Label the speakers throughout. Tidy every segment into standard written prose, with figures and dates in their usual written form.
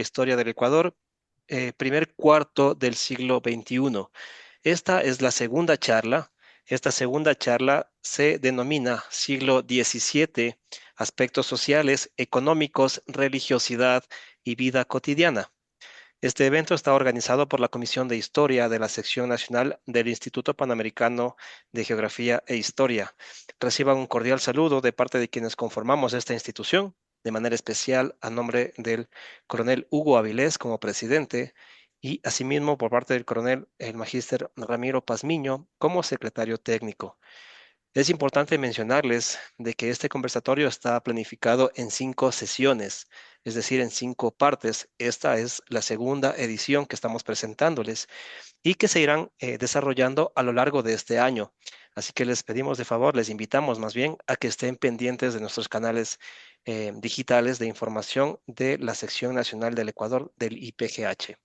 Speaker 1: Historia del Ecuador, primer cuarto del siglo XXI. Esta es la segunda charla. Esta segunda charla se denomina Siglo XVII, aspectos sociales, económicos, religiosidad y vida cotidiana. Este evento está organizado por la Comisión de Historia de la Sección Nacional del Instituto Panamericano de Geografía e Historia. Reciban un cordial saludo de parte de quienes conformamos esta institución, de manera especial a nombre del coronel Hugo Avilés como presidente y asimismo por parte del coronel el magíster Ramiro Pazmiño como secretario técnico. Es importante mencionarles de que este conversatorio está planificado en 5 sesiones, es decir, en 5 partes. Esta es la segunda edición que estamos presentándoles y que se irán desarrollando a lo largo de este año. Así que les pedimos de favor, les invitamos más bien a que estén pendientes de nuestros canales digitales de información de la Sección Nacional del Ecuador del IPGH.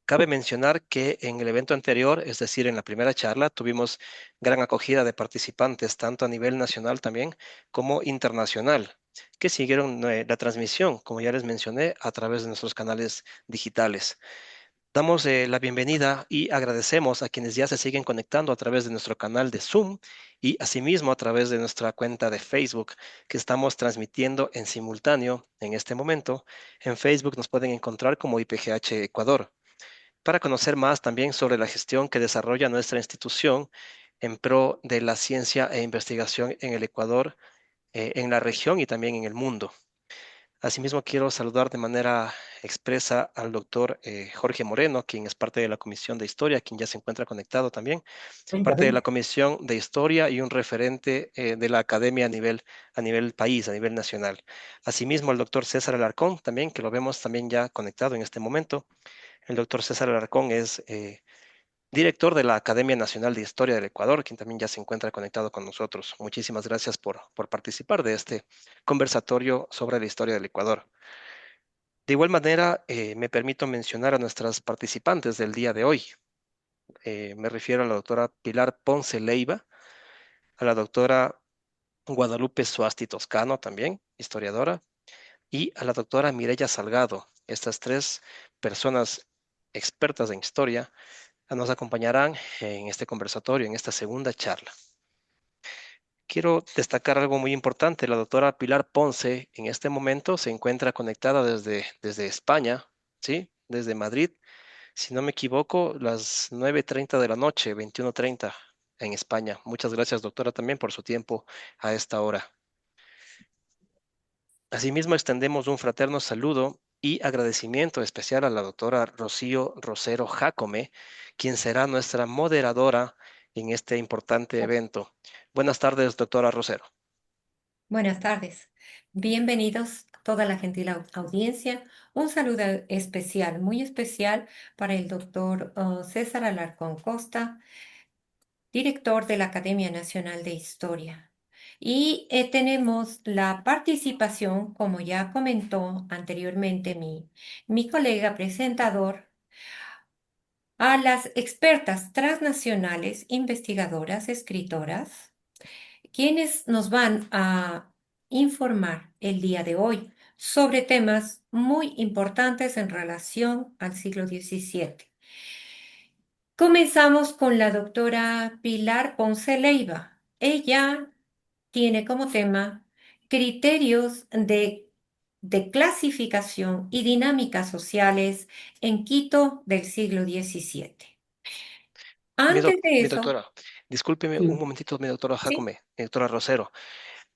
Speaker 1: Cabe mencionar que en el evento anterior, es decir, en la primera charla, tuvimos gran acogida de participantes, tanto a nivel nacional también como internacional, que siguieron la transmisión, como ya les mencioné, a través de nuestros canales digitales. Damos la bienvenida y agradecemos a quienes ya se siguen conectando a través de nuestro canal de Zoom y asimismo a través de nuestra cuenta de Facebook, que estamos transmitiendo en simultáneo en este momento. En Facebook nos pueden encontrar como IPGH Ecuador para conocer más también sobre la gestión que desarrolla nuestra institución en pro de la ciencia e investigación en el Ecuador, en la región y también en el mundo. Asimismo, quiero saludar de manera expresa al doctor Jorge Moreno, quien es parte de la Comisión de Historia, quien ya se encuentra conectado también, parte de la Comisión de Historia y un referente de la academia a nivel país, a nivel nacional. Asimismo, al doctor César Alarcón, también, que lo vemos también ya conectado en este momento. El doctor César Alarcón es director de la Academia Nacional de Historia del Ecuador, quien también ya se encuentra conectado con nosotros. Muchísimas gracias por participar de este conversatorio sobre la historia del Ecuador. De igual manera, me permito mencionar a nuestras participantes del día de hoy. Me refiero a la doctora Pilar Ponce Leiva, a la doctora Guadalupe Suasti Toscano, también historiadora, y a la doctora Mireya Salgado. Estas tres personas expertas en historia nos acompañarán en este conversatorio, en esta segunda charla. Quiero destacar algo muy importante. La doctora Pilar Ponce en este momento se encuentra conectada desde España, ¿sí? Desde Madrid. Si no me equivoco, las 9:30 de la noche, 21:30 en España. Muchas gracias, doctora, también por su tiempo a esta hora. Asimismo, extendemos un fraterno saludo y agradecimiento especial a la doctora Rocío Rosero Jácome, quien será nuestra moderadora en este importante evento. Buenas tardes, doctora Rosero.
Speaker 2: Buenas tardes. Bienvenidos toda la gentil audiencia. Un saludo especial, muy especial para el doctor César Alarcón Costa, director de la Academia Nacional de Historia. Y tenemos la participación, como ya comentó anteriormente mi colega presentador, a las expertas transnacionales, investigadoras, escritoras quienes nos van a informar el día de hoy sobre temas muy importantes en relación al siglo XVII. Comenzamos con la doctora Pilar Ponce Leiva. Ella tiene como tema criterios de clasificación y dinámicas sociales en Quito del siglo XVII. Antes de
Speaker 1: Mi
Speaker 2: eso,
Speaker 1: doctora, discúlpeme un
Speaker 2: sí,
Speaker 1: momentito, mi doctora
Speaker 2: sí,
Speaker 1: Jácome, mi doctora Rosero.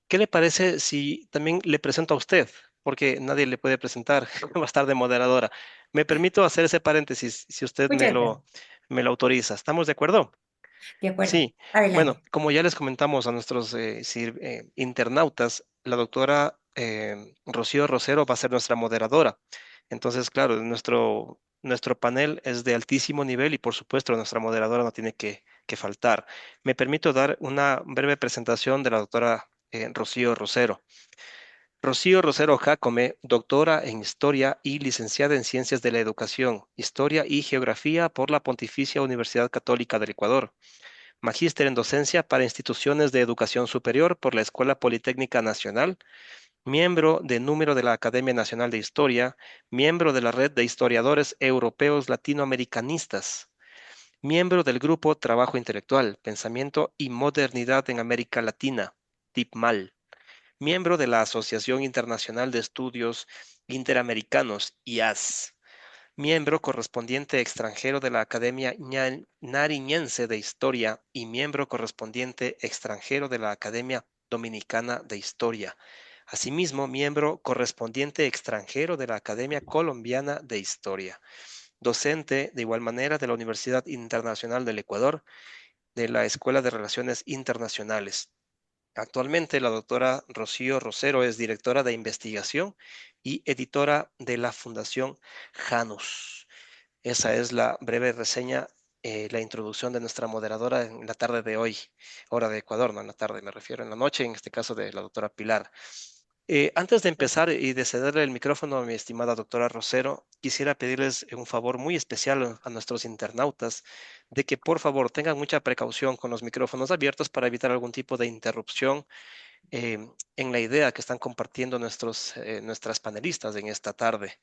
Speaker 1: ¿Qué le parece si también le presento a usted? Porque nadie le puede presentar, va a estar de moderadora. Me permito hacer ese paréntesis si usted
Speaker 2: muchas gracias.
Speaker 1: me lo autoriza. ¿Estamos de acuerdo?
Speaker 2: De acuerdo.
Speaker 1: Sí, bueno,
Speaker 2: Adelante.
Speaker 1: como ya les comentamos a nuestros internautas, la doctora Rocío Rosero va a ser nuestra moderadora. Entonces, claro, nuestro panel es de altísimo nivel y por supuesto nuestra moderadora no tiene que faltar. Me permito dar una breve presentación de la doctora Rocío Rosero. Rocío Rosero Jácome, doctora en Historia y licenciada en Ciencias de la Educación, Historia y Geografía por la Pontificia Universidad Católica del Ecuador. Magíster en Docencia para Instituciones de Educación Superior por la Escuela Politécnica Nacional miembro de número de la Academia Nacional de Historia, miembro de la Red de Historiadores Europeos Latinoamericanistas, miembro del Grupo Trabajo Intelectual, Pensamiento y Modernidad en América Latina, TIPMAL, miembro de la Asociación Internacional de Estudios Interamericanos, IAS, miembro correspondiente extranjero de la Academia Nariñense de Historia y miembro correspondiente extranjero de la Academia Dominicana de Historia. Asimismo, miembro correspondiente extranjero de la Academia Colombiana de Historia. Docente, de igual manera, de la Universidad Internacional del Ecuador, de la Escuela de Relaciones Internacionales. Actualmente, la doctora Rocío Rosero es directora de investigación y editora de la Fundación Janus. Esa es la breve reseña, la introducción de nuestra moderadora en la tarde de hoy, hora de Ecuador, no en la tarde, me refiero en la noche, en este caso de la doctora Pilar. Antes de empezar y de cederle el micrófono a mi estimada doctora Rosero, quisiera pedirles un favor muy especial a nuestros internautas de que por favor tengan mucha precaución con los micrófonos abiertos para evitar algún tipo de interrupción eh, en la idea que están compartiendo nuestras panelistas en esta tarde.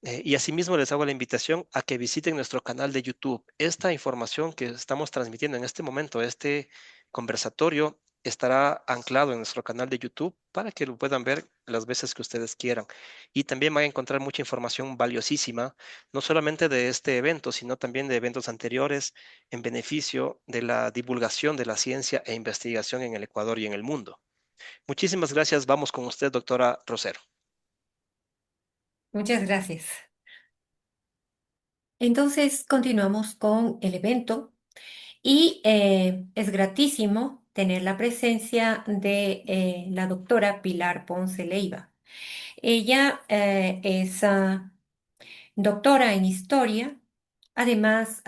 Speaker 1: Y asimismo les hago la invitación a que visiten nuestro canal de YouTube. Esta información que estamos transmitiendo en este momento, este conversatorio, estará anclado en nuestro canal de YouTube para que lo puedan ver las veces que ustedes quieran. Y también van a encontrar mucha información valiosísima, no solamente de este evento, sino también de eventos anteriores en beneficio de la divulgación de la ciencia e investigación en el Ecuador y en el mundo. Muchísimas gracias. Vamos con usted, doctora Rosero.
Speaker 2: Muchas gracias. Entonces, continuamos con el evento y es gratísimo tener la presencia de la doctora Pilar Ponce Leiva. Ella es doctora en historia, además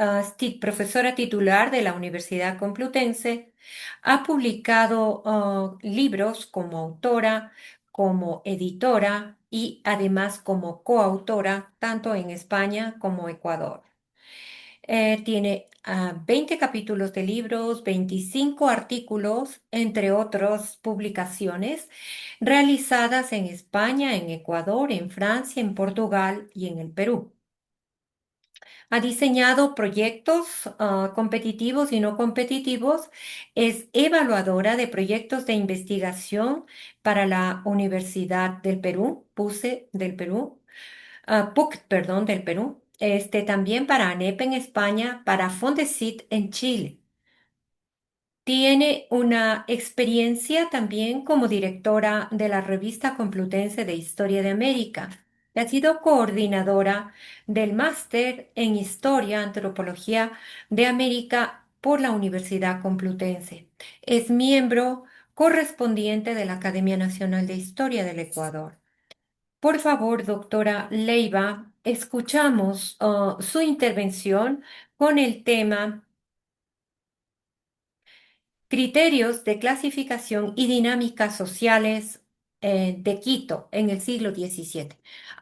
Speaker 2: profesora titular de la Universidad Complutense. Ha publicado libros como autora, como editora y además como coautora, tanto en España como Ecuador. Tiene 20 capítulos de libros, 25 artículos, entre otras publicaciones realizadas en España, en Ecuador, en Francia, en Portugal y en el Perú. Ha diseñado proyectos competitivos y no competitivos. Es evaluadora de proyectos de investigación para la Universidad del Perú, PUCE del Perú, PUC, perdón, del Perú. También para ANEP en España, para Fondesit en Chile. Tiene una experiencia también como directora de la Revista Complutense de Historia de América. Ha sido coordinadora del máster en Historia, Antropología de América por la Universidad Complutense. Es miembro correspondiente de la Academia Nacional de Historia del Ecuador. Por favor, doctora Leiva, escuchamos su intervención con el tema Criterios de clasificación y dinámicas sociales de Quito en el siglo XVII.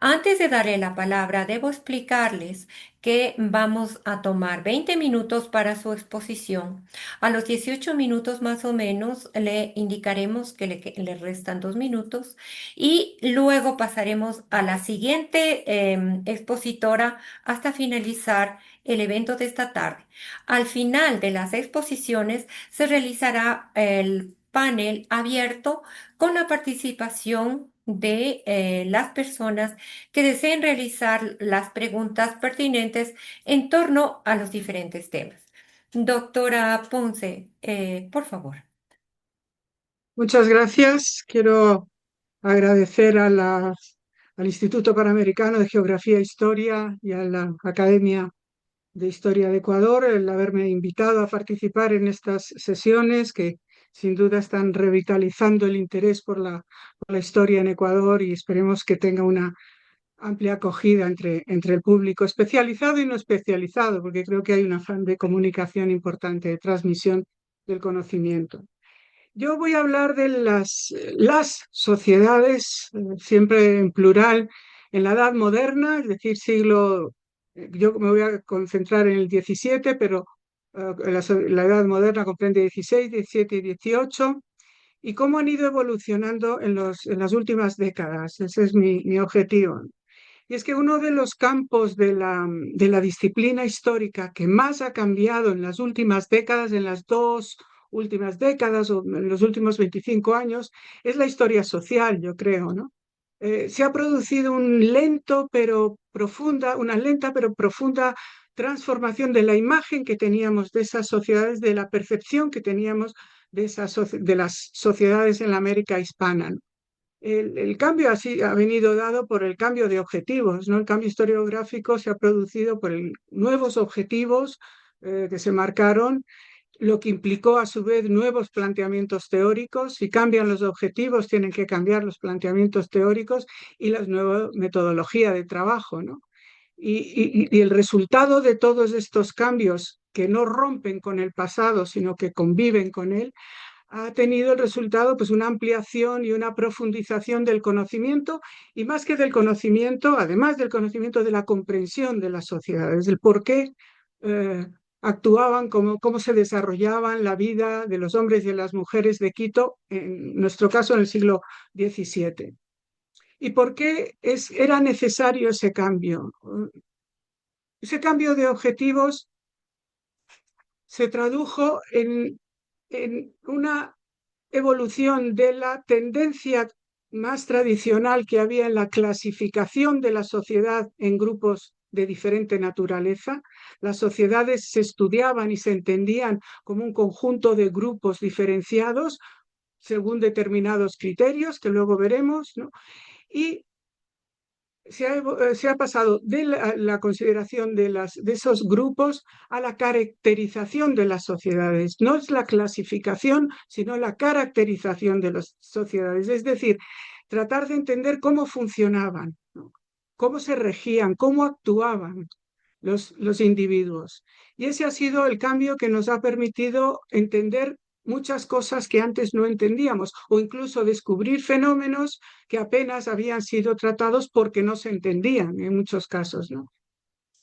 Speaker 2: Antes de darle la palabra, debo explicarles que vamos a tomar 20 minutos para su exposición. A los 18 minutos más o menos le indicaremos que le restan 2 minutos y luego pasaremos a la siguiente expositora hasta finalizar el evento de esta tarde. Al final de las exposiciones, se realizará el panel abierto con la participación de las personas que deseen realizar las preguntas pertinentes en torno a los diferentes temas. Doctora Ponce, por favor.
Speaker 3: Muchas gracias. Quiero agradecer al Instituto Panamericano de Geografía e Historia y a la Academia de Historia de Ecuador el haberme invitado a participar en estas sesiones que sin duda están revitalizando el interés por la historia en Ecuador y esperemos que tenga una amplia acogida entre el público especializado y no especializado, porque creo que hay un afán de comunicación importante, de transmisión del conocimiento. Yo voy a hablar de las sociedades, siempre en plural, en la Edad Moderna, es decir, yo me voy a concentrar en el 17, pero la Edad Moderna comprende 16, 17 y 18, y cómo han ido evolucionando en las últimas décadas. Ese es mi objetivo. Y es que uno de los campos de la disciplina histórica que más ha cambiado en las últimas décadas, en las dos últimas décadas o en los últimos 25 años, es la historia social, yo creo, ¿no? Se ha producido una lenta pero profunda transformación de la imagen que teníamos de esas sociedades, de la percepción que teníamos de las sociedades en la América hispana, ¿no? El cambio así ha venido dado por el cambio de objetivos, ¿no? El cambio historiográfico se ha producido por nuevos objetivos que se marcaron, lo que implicó a su vez nuevos planteamientos teóricos. Si cambian los objetivos, tienen que cambiar los planteamientos teóricos y la nueva metodología de trabajo, ¿no? Y el resultado de todos estos cambios que no rompen con el pasado, sino que conviven con él, ha tenido el resultado pues una ampliación y una profundización del conocimiento y más que del conocimiento, además del conocimiento de la comprensión de las sociedades, del por qué actuaban, cómo se desarrollaban la vida de los hombres y de las mujeres de Quito, en nuestro caso en el siglo XVII. ¿Y por qué era necesario ese cambio? Ese cambio de objetivos se tradujo en una evolución de la tendencia más tradicional que había en la clasificación de la sociedad en grupos de diferente naturaleza. Las sociedades se estudiaban y se entendían como un conjunto de grupos diferenciados según determinados criterios que luego veremos, ¿no? Y se ha pasado de la consideración de esos grupos a la caracterización de las sociedades. No es la clasificación, sino la caracterización de las sociedades. Es decir, tratar de entender cómo funcionaban, ¿no? Cómo se regían, cómo actuaban los individuos. Y ese ha sido el cambio que nos ha permitido entender muchas cosas que antes no entendíamos o incluso descubrir fenómenos que apenas habían sido tratados porque no se entendían en muchos casos, ¿no?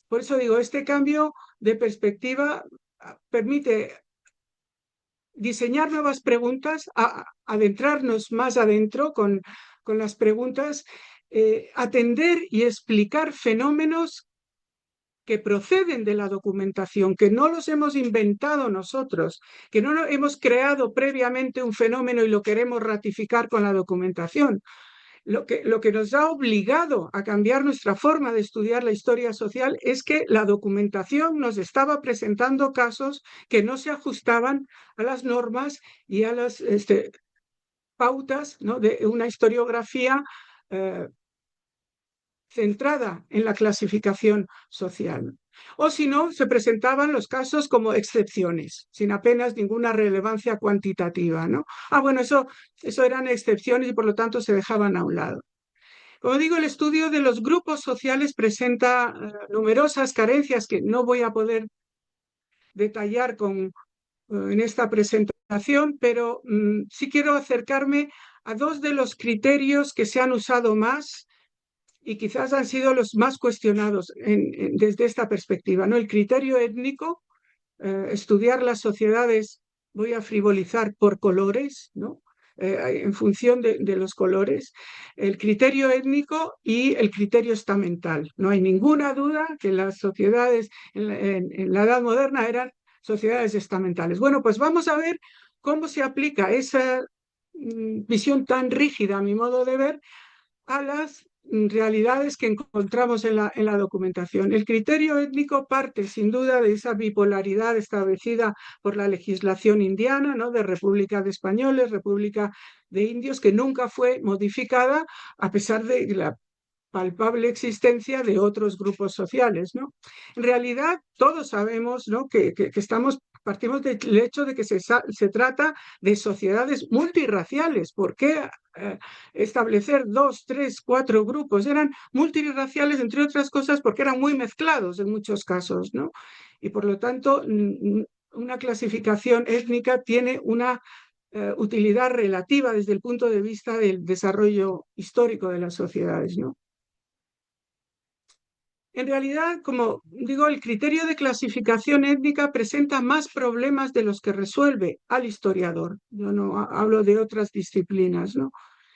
Speaker 3: Por eso digo, este cambio de perspectiva permite diseñar nuevas preguntas, adentrarnos más adentro con las preguntas, atender y explicar fenómenos que proceden de la documentación, que no los hemos inventado nosotros, que no hemos creado previamente un fenómeno y lo queremos ratificar con la documentación. Lo que nos ha obligado a cambiar nuestra forma de estudiar la historia social es que la documentación nos estaba presentando casos que no se ajustaban a las normas y a las pautas, ¿no?, de una historiografía centrada en la clasificación social. O si no, se presentaban los casos como excepciones, sin apenas ninguna relevancia cuantitativa, ¿no? Bueno, eso eran excepciones y por lo tanto se dejaban a un lado. Como digo, el estudio de los grupos sociales presenta numerosas carencias que no voy a poder detallar en esta presentación, pero sí quiero acercarme a dos de los criterios que se han usado más y quizás han sido los más cuestionados desde esta perspectiva, ¿no? El criterio étnico, estudiar las sociedades, voy a frivolizar por colores, ¿no? En función de los colores, el criterio étnico y el criterio estamental. No hay ninguna duda que las sociedades en la Edad Moderna eran sociedades estamentales. Bueno, pues vamos a ver cómo se aplica esa visión tan rígida, a mi modo de ver, a las realidades que encontramos en la documentación. El criterio étnico parte sin duda de esa bipolaridad establecida por la legislación indiana, ¿no?, de República de Españoles, República de Indios, que nunca fue modificada a pesar de la palpable existencia de otros grupos sociales, ¿no? En realidad, todos sabemos, ¿no?, que partimos del hecho de que se trata de sociedades multirraciales. ¿Por qué establecer 2, 3, 4 grupos? Eran multirraciales, entre otras cosas, porque eran muy mezclados en muchos casos, ¿no? Y por lo tanto, una clasificación étnica tiene una utilidad relativa desde el punto de vista del desarrollo histórico de las sociedades, ¿no? En realidad, como digo, el criterio de clasificación étnica presenta más problemas de los que resuelve al historiador. Yo no hablo de otras disciplinas, ¿no?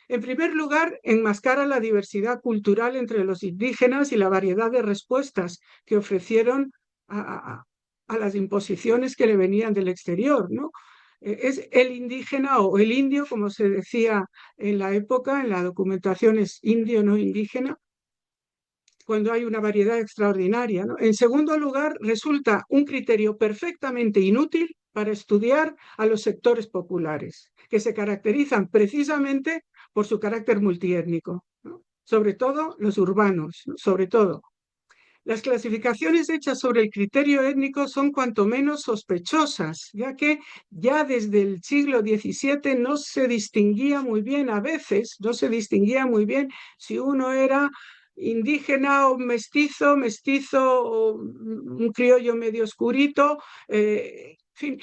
Speaker 3: En primer lugar, enmascara la diversidad cultural entre los indígenas y la variedad de respuestas que ofrecieron a las imposiciones que le venían del exterior, ¿no? Es el indígena o el indio, como se decía en la época, en la documentación es indio, no indígena, cuando hay una variedad extraordinaria, ¿no? En segundo lugar, resulta un criterio perfectamente inútil para estudiar a los sectores populares, que se caracterizan precisamente por su carácter multiétnico, ¿no? Sobre todo los urbanos, ¿no? Sobre todo. Las clasificaciones hechas sobre el criterio étnico son cuanto menos sospechosas, ya que ya desde el siglo XVII no se distinguía muy bien, a veces no se distinguía muy bien si uno era indígena o mestizo, mestizo o un criollo medio oscurito, en fin.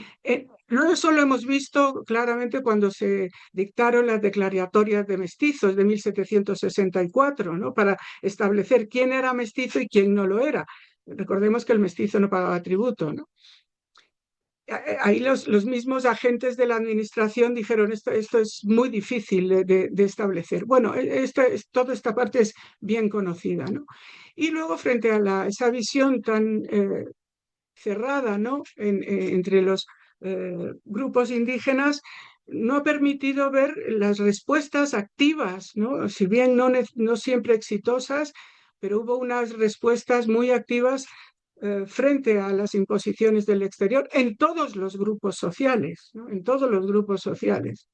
Speaker 3: No eso lo hemos visto claramente cuando se dictaron las declaratorias de mestizos de 1764, ¿no? Para establecer quién era mestizo y quién no lo era. Recordemos que el mestizo no pagaba tributo, ¿no? Ahí los mismos agentes de la administración dijeron esto es muy difícil de establecer. Bueno, toda esta parte es bien conocida, ¿no? Y luego frente a esa visión tan cerrada, ¿no? Entre los grupos indígenas, no ha permitido ver las respuestas activas, ¿no? Si bien no siempre exitosas, pero hubo unas respuestas muy activas frente a las imposiciones del exterior en todos los grupos sociales, ¿no? En todos los grupos sociales.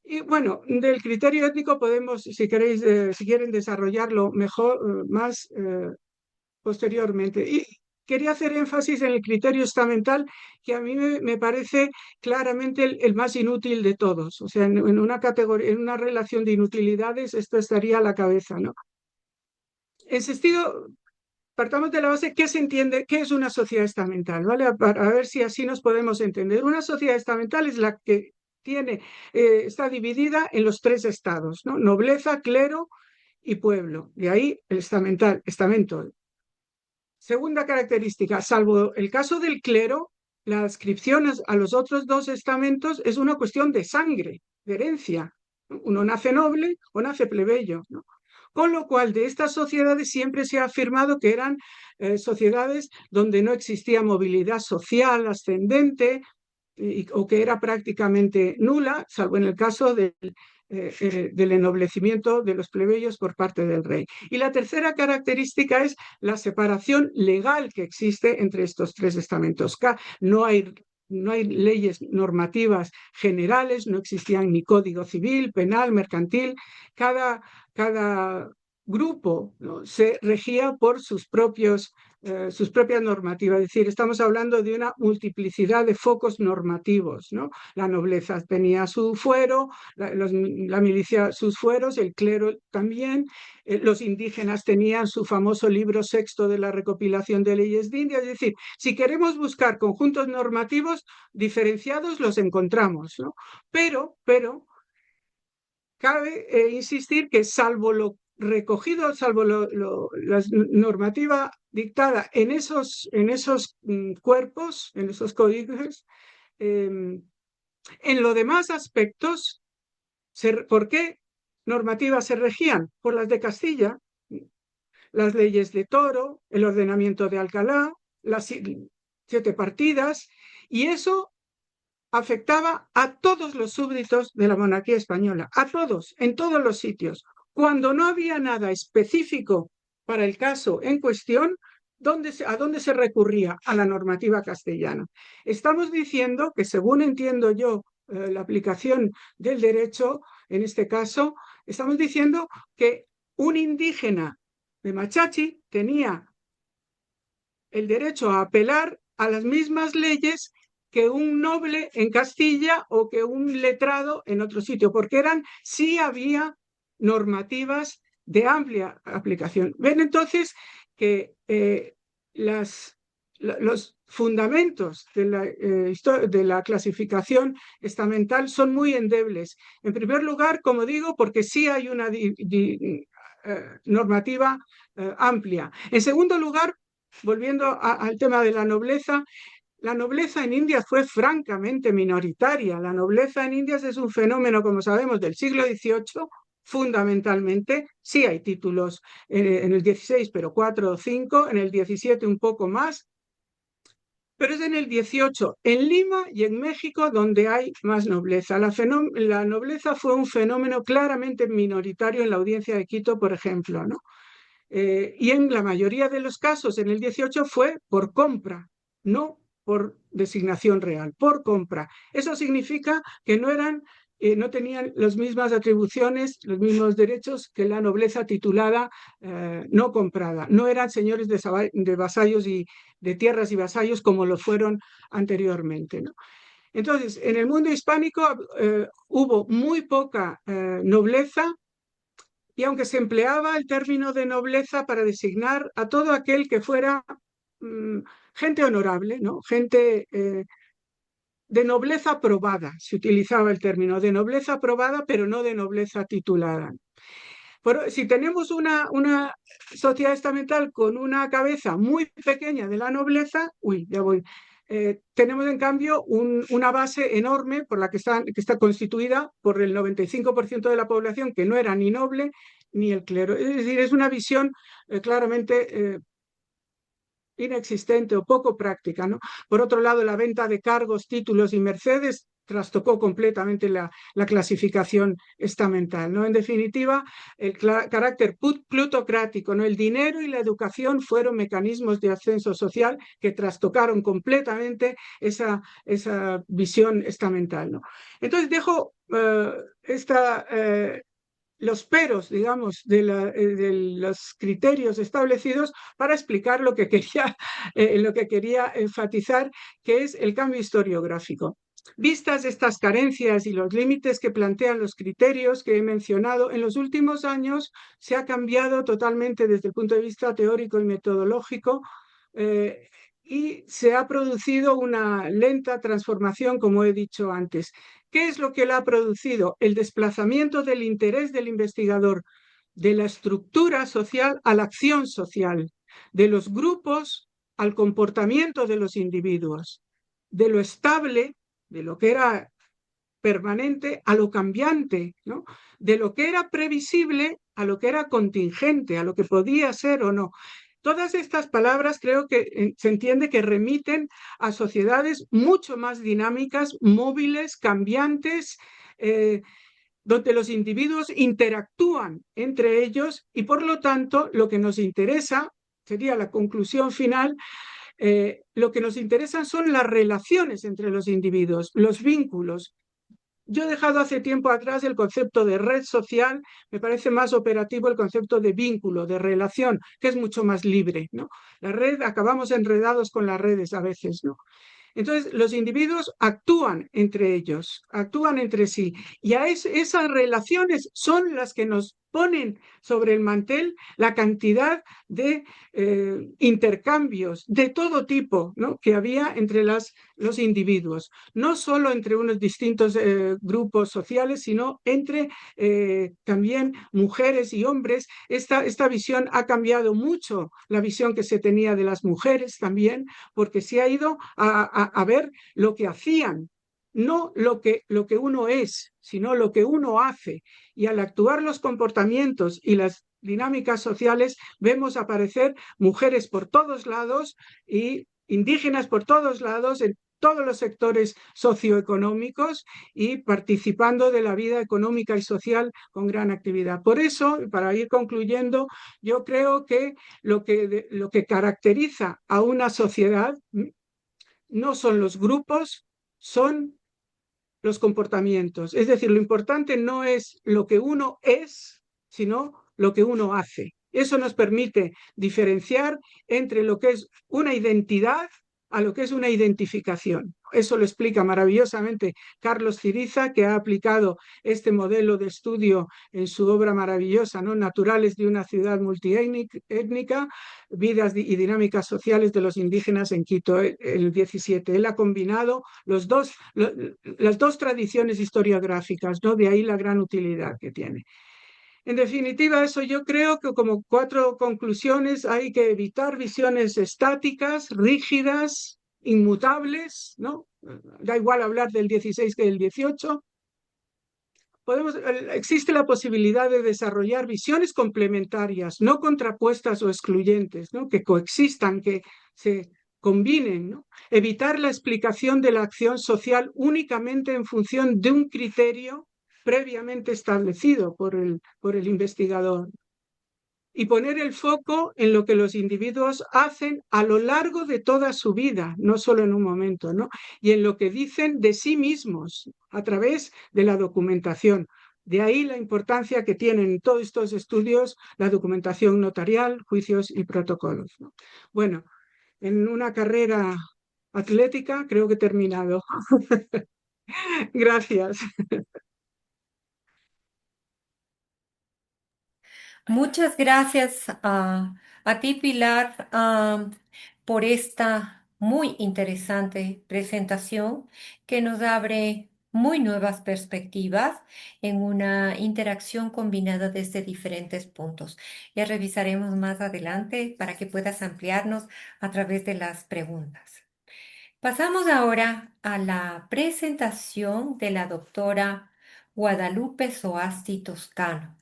Speaker 3: Y bueno, del criterio étnico podemos, si queréis, si quieren desarrollarlo mejor, más posteriormente. Y quería hacer énfasis en el criterio estamental, que a mí me parece claramente el más inútil de todos. O sea, en una categoría, en una relación de inutilidades, esto estaría a la cabeza, ¿no? En sentido, partamos de la base, ¿qué se entiende? ¿Qué es una sociedad estamental? ¿Vale? Para ver si así nos podemos entender. Una sociedad estamental es la que está dividida en los tres estados, ¿no? Nobleza, clero y pueblo. De ahí el estamento. Segunda característica, salvo el caso del clero, la adscripción a los otros dos estamentos es una cuestión de sangre, de herencia. Uno nace noble o nace plebeyo, ¿no? Con lo cual, de estas sociedades siempre se ha afirmado que eran sociedades donde no existía movilidad social ascendente o que era prácticamente nula, salvo en el caso del ennoblecimiento de los plebeyos por parte del rey. Y la tercera característica es la separación legal que existe entre estos tres estamentos. No hay leyes normativas generales, no existían ni código civil, penal, mercantil. Cada grupo, ¿no? Se regía por sus propias normativas. Es decir, estamos hablando de una multiplicidad de focos normativos, ¿no? La nobleza tenía su fuero, la milicia sus fueros, el clero también, los indígenas tenían su famoso libro sexto de la recopilación de leyes de India. Es decir, si queremos buscar conjuntos normativos diferenciados, los encontramos, ¿no? Pero cabe insistir que salvo lo recogido, salvo la normativa dictada en esos cuerpos, en esos códigos, en los demás aspectos, ¿por qué normativas se regían? Por las de Castilla, las leyes de Toro, el ordenamiento de Alcalá, las 7 partidas, y eso afectaba a todos los súbditos de la monarquía española, a todos, en todos los sitios. Cuando no había nada específico para el caso en cuestión, ¿a dónde se recurría? A la normativa castellana. Estamos diciendo que, según entiendo yo la aplicación del derecho, en este caso, estamos diciendo que un indígena de Machachi tenía el derecho a apelar a las mismas leyes que un noble en Castilla o que un letrado en otro sitio, porque sí había normativas de amplia aplicación. Ven entonces que los fundamentos de la clasificación estamental son muy endebles. En primer lugar, como digo, porque sí hay una normativa amplia. En segundo lugar, volviendo al tema de la nobleza en Indias fue francamente minoritaria. La nobleza en Indias es un fenómeno, como sabemos, del siglo XVIII, fundamentalmente. Sí hay títulos en el XVI, pero 4 o 5, en el XVII un poco más, pero es en el XVIII, en Lima y en México, donde hay más nobleza. La nobleza fue un fenómeno claramente minoritario en la audiencia de Quito, por ejemplo, ¿no? Y en la mayoría de los casos en el 18 fue por compra, no por designación real, por compra. Eso significa que no tenían las mismas atribuciones, los mismos derechos que la nobleza titulada no comprada. No eran señores de vasallos y de tierras y vasallos como lo fueron anteriormente, ¿no? Entonces, en el mundo hispánico hubo muy poca nobleza, y aunque se empleaba el término de nobleza para designar a todo aquel que fuera gente honorable, ¿no? Gente de nobleza probada, se utilizaba el término de nobleza probada, pero no de nobleza titulada. Si tenemos una sociedad estamental con una cabeza muy pequeña de la nobleza, tenemos en cambio una base enorme por la que está constituida por el 95% de la población que no era ni noble ni el clero. Es decir, es una visión claramente inexistente o poco práctica, ¿no? Por otro lado, la venta de cargos, títulos y mercedes trastocó completamente la clasificación estamental, ¿no? En definitiva, el carácter plutocrático, ¿no? El dinero y la educación fueron mecanismos de ascenso social que trastocaron completamente esa visión estamental, ¿no? Entonces dejo los peros, digamos, de los criterios establecidos para explicar lo que quería enfatizar, que es el cambio historiográfico. Vistas estas carencias y los límites que plantean los criterios que he mencionado, en los últimos años se ha cambiado totalmente desde el punto de vista teórico y metodológico, y se ha producido una lenta transformación, como he dicho antes. ¿Qué es lo que la ha producido? El desplazamiento del interés del investigador de la estructura social a la acción social, de los grupos al comportamiento de los individuos, de lo estable, de lo que era permanente, a lo cambiante, ¿no? De lo que era previsible a lo que era contingente, a lo que podía ser o no. Todas estas palabras creo que se entiende que remiten a sociedades mucho más dinámicas, móviles, cambiantes, donde los individuos interactúan entre ellos y por lo tanto lo que nos interesa, sería la conclusión final, lo que nos interesan son las relaciones entre los individuos, los vínculos. Yo he dejado hace tiempo atrás el concepto de red social, me parece más operativo el concepto de vínculo, de relación, que es mucho más libre, ¿no? La red, acabamos enredados con las redes a veces, ¿no? Entonces, los individuos actúan entre ellos, actúan entre sí, y esas relaciones son las que nos ponen sobre el mantel la cantidad de intercambios de todo tipo, ¿no? Que había entre los individuos, no solo entre unos distintos grupos sociales, sino entre también mujeres y hombres. Esta visión ha cambiado mucho, la visión que se tenía de las mujeres también, porque se ha ido a ver lo que hacían, no lo que uno es, sino lo que uno hace. Y al actuar los comportamientos y las dinámicas sociales, vemos aparecer mujeres por todos lados y indígenas por todos lados, en todos los sectores socioeconómicos y participando de la vida económica y social con gran actividad. Por eso, para ir concluyendo, yo creo que lo que caracteriza a una sociedad no son los grupos, son los comportamientos. Es decir, lo importante no es lo que uno es, sino lo que uno hace. Eso nos permite diferenciar entre lo que es una identidad a lo que es una identificación. Eso lo explica maravillosamente Carlos Ciriza, que ha aplicado este modelo de estudio en su obra maravillosa, ¿no? Naturales de una ciudad multiétnica, vidas y dinámicas sociales de los indígenas en Quito, el 17. Él ha combinado las dos tradiciones historiográficas, ¿no? De ahí la gran utilidad que tiene. En definitiva, eso yo creo que como 4 conclusiones: hay que evitar visiones estáticas, rígidas, inmutables, ¿no? Da igual hablar del 16 que del 18. Existe la posibilidad de desarrollar visiones complementarias, no contrapuestas o excluyentes, ¿no? Que coexistan, que se combinen, ¿no? Evitar la explicación de la acción social únicamente en función de un criterio previamente establecido por el investigador, y poner el foco en lo que los individuos hacen a lo largo de toda su vida, no solo en un momento, ¿no? Y en lo que dicen de sí mismos a través de la documentación. De ahí la importancia que tienen todos estos estudios la documentación notarial, juicios y protocolos, ¿no? Bueno, en una carrera atlética creo que he terminado. Gracias.
Speaker 2: Muchas gracias a ti, Pilar, por esta muy interesante presentación que nos abre muy nuevas perspectivas en una interacción combinada desde diferentes puntos. Ya revisaremos más adelante para que puedas ampliarnos a través de las preguntas. Pasamos ahora a la presentación de la doctora Guadalupe Soasti Toscano.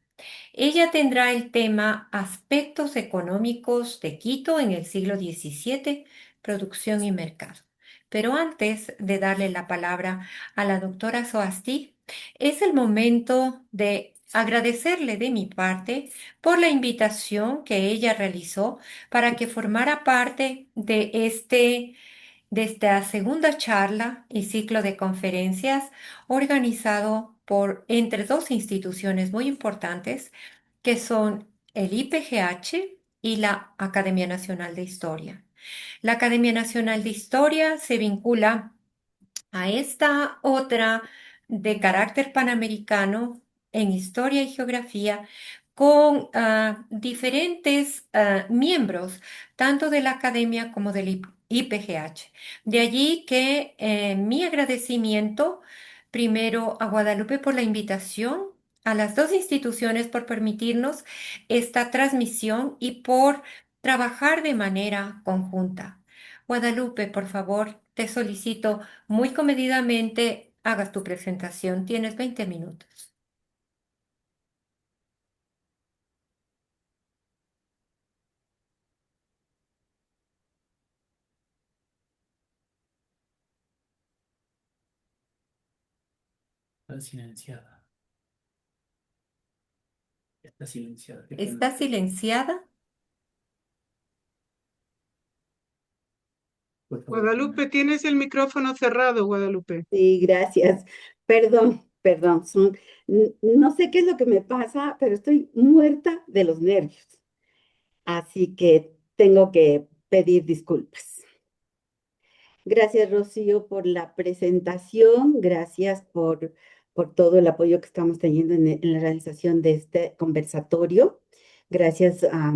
Speaker 2: Ella tendrá el tema Aspectos económicos de Quito en el siglo XVII, producción y mercado. Pero antes de darle la palabra a la doctora Soasti, es el momento de agradecerle de mi parte por la invitación que ella realizó para que formara parte de esta segunda charla y ciclo de conferencias organizado por entre dos instituciones muy importantes que son el IPGH y la Academia Nacional de Historia. La Academia Nacional de Historia se vincula a esta otra de carácter panamericano en historia y geografía con diferentes miembros, tanto de la academia como del IPGH. De allí que mi agradecimiento primero a Guadalupe por la invitación, a las dos instituciones por permitirnos esta transmisión y por trabajar de manera conjunta. Guadalupe, por favor, te solicito muy comedidamente hagas tu presentación. Tienes 20 minutos.
Speaker 4: Está silenciada. Está silenciada.
Speaker 2: ¿Está silenciada?
Speaker 4: Por favor,
Speaker 3: Guadalupe, tienes el micrófono cerrado, Guadalupe.
Speaker 5: Sí, gracias. Perdón, no sé qué es lo que me pasa, pero estoy muerta de los nervios. Así que tengo que pedir disculpas. Gracias, Rocío, por la presentación. Gracias por todo el apoyo que estamos teniendo en la realización de este conversatorio. Gracias a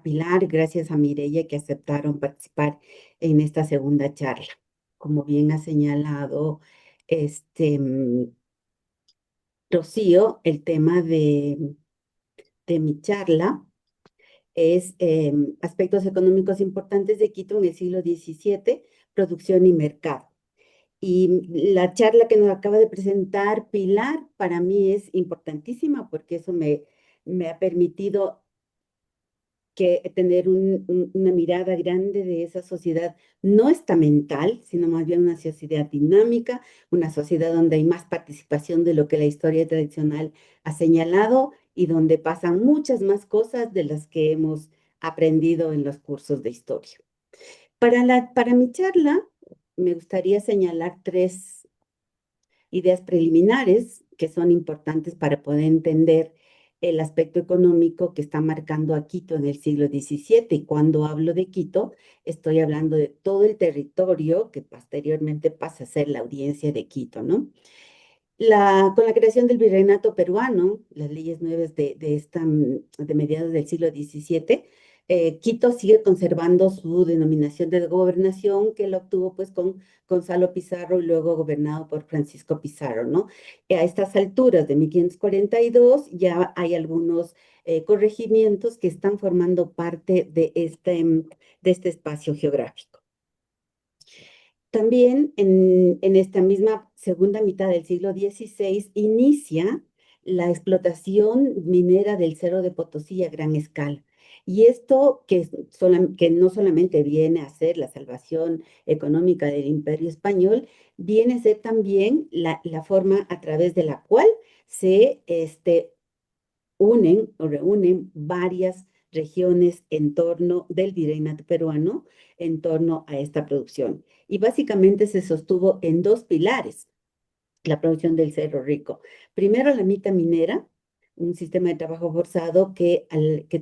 Speaker 5: Pilar, gracias a Mireia que aceptaron participar en esta segunda charla. Como bien ha señalado Rocío, el tema de mi charla es aspectos económicos importantes de Quito en el siglo XVII, producción y mercado. Y la charla que nos acaba de presentar Pilar para mí es importantísima porque eso me ha permitido tener una mirada grande de esa sociedad no estamental, sino más bien una sociedad dinámica, una sociedad donde hay más participación de lo que la historia tradicional ha señalado y donde pasan muchas más cosas de las que hemos aprendido en los cursos de historia. Para mi charla, me gustaría señalar 3 ideas preliminares que son importantes para poder entender el aspecto económico que está marcando a Quito en el siglo XVII. Y cuando hablo de Quito, estoy hablando de todo el territorio que posteriormente pasa a ser la audiencia de Quito, ¿no? Con la creación del virreinato peruano, las leyes nuevas de mediados del siglo XVII, Quito sigue conservando su denominación de gobernación que la obtuvo pues con Gonzalo Pizarro y luego gobernado por Francisco Pizarro, ¿no? A estas alturas de 1542 ya hay algunos corregimientos que están formando parte de este espacio geográfico. También en esta misma segunda mitad del siglo XVI inicia la explotación minera del Cerro de Potosí a gran escala. Y esto que no solamente viene a ser la salvación económica del Imperio Español, viene a ser también la forma a través de la cual se unen o reúnen varias regiones en torno del virreinato peruano, en torno a esta producción. Y básicamente se sostuvo en dos pilares la producción del Cerro Rico. Primero, la mita minera, un sistema de trabajo forzado que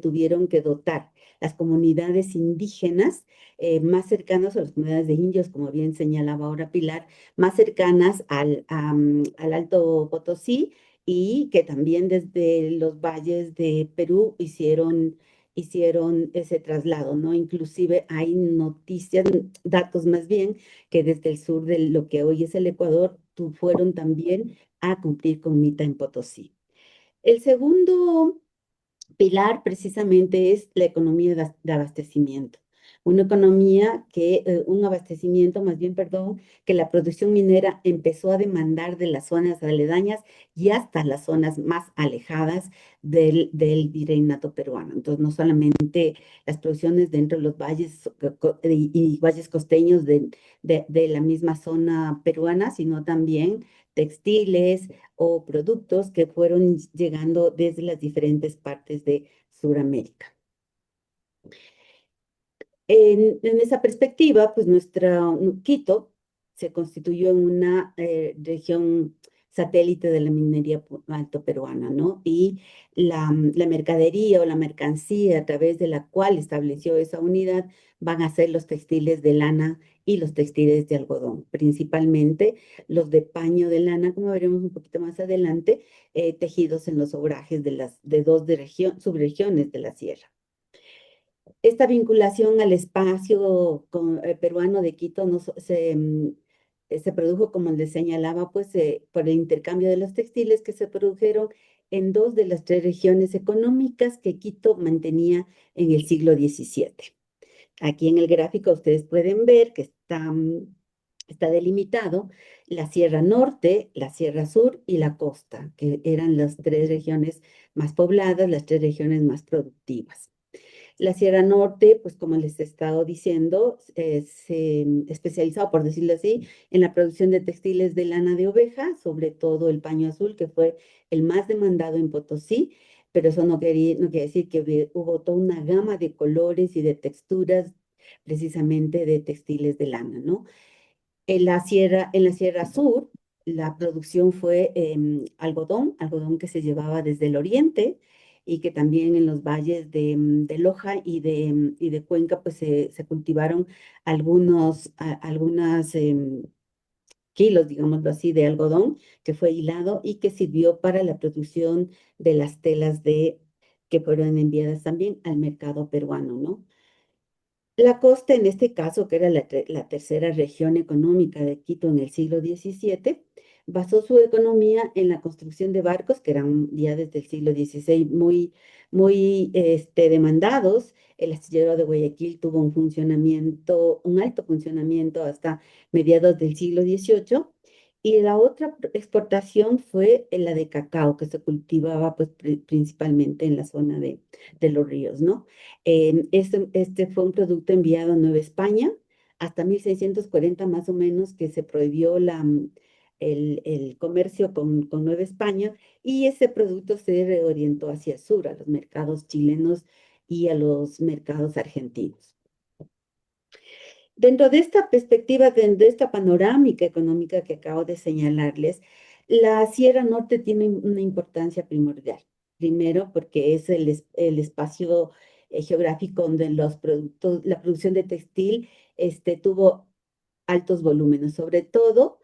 Speaker 5: tuvieron que dotar las comunidades indígenas más cercanas, o las comunidades de indios, como bien señalaba ahora Pilar, más cercanas al Alto Potosí, y que también desde los valles de Perú hicieron ese traslado, ¿no? Inclusive hay noticias, datos más bien, que desde el sur de lo que hoy es el Ecuador, fueron también a cumplir con Mita en Potosí. El segundo pilar precisamente es la economía de abastecimiento. Una economía un abastecimiento, más bien, perdón, que la producción minera empezó a demandar de las zonas aledañas y hasta las zonas más alejadas del virreinato peruano. Entonces, no solamente las producciones dentro de los valles y valles costeños de la misma zona peruana, sino también textiles o productos que fueron llegando desde las diferentes partes de Sudamérica. En esa perspectiva, pues Quito se constituyó en una región satélite de la minería alto peruana, ¿no? Y la mercadería o la mercancía a través de la cual estableció esa unidad van a ser los textiles de lana y los textiles de algodón, principalmente los de paño de lana, como veremos un poquito más adelante, tejidos en los obrajes de dos subregiones de la sierra. Esta vinculación al espacio peruano de Quito se produjo, como les señalaba, pues por el intercambio de los textiles que se produjeron en dos de las tres regiones económicas que Quito mantenía en el siglo XVII. Aquí en el gráfico ustedes pueden ver que está delimitado la Sierra Norte, la Sierra Sur y la costa, que eran las tres regiones más pobladas, las tres regiones más productivas. La Sierra Norte, pues como les he estado diciendo, se especializó, por decirlo así, en la producción de textiles de lana de oveja, sobre todo el paño azul, que fue el más demandado en Potosí, pero eso no quiere decir que hubo toda una gama de colores y de texturas, precisamente de textiles de lana, ¿no? En la Sierra Sur, la producción fue algodón que se llevaba desde el oriente y que también en los valles de Loja y de Cuenca pues se cultivaron algunas kilos, digámoslo así, de algodón que fue hilado y que sirvió para la producción de las telas que fueron enviadas también al mercado peruano, ¿no? La costa, en este caso, que era la tercera región económica de Quito en el siglo XVII, basó su economía en la construcción de barcos, que eran ya desde el siglo XVI muy demandados. El astillero de Guayaquil tuvo un alto funcionamiento hasta mediados del siglo XVIII. Y la otra exportación fue la de cacao, que se cultivaba pues, principalmente en la zona de los ríos, ¿no? Este fue un producto enviado a Nueva España hasta 1640 más o menos, que se prohibió el comercio con Nueva España, y ese producto se reorientó hacia el sur, a los mercados chilenos y a los mercados argentinos. Dentro de esta perspectiva, dentro de esta panorámica económica que acabo de señalarles, la Sierra Norte tiene una importancia primordial. Primero, porque es el espacio geográfico donde la producción de textil tuvo altos volúmenes, sobre todo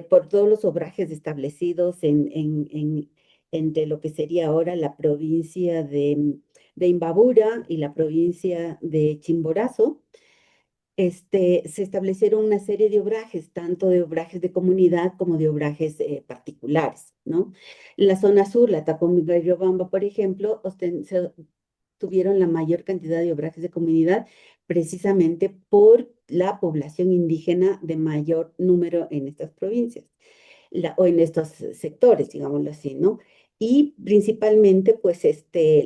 Speaker 5: por todos los obrajes establecidos entre lo que sería ahora la provincia de Imbabura y la provincia de Chimborazo, se establecieron una serie de obrajes, tanto de obrajes de comunidad como de obrajes particulares, ¿no? En la zona sur, la Tacomiga y Riobamba, por ejemplo, tuvieron la mayor cantidad de obrajes de comunidad precisamente por la población indígena de mayor número en estas provincias, o en estos sectores, digámoslo así, ¿no? Y principalmente, pues,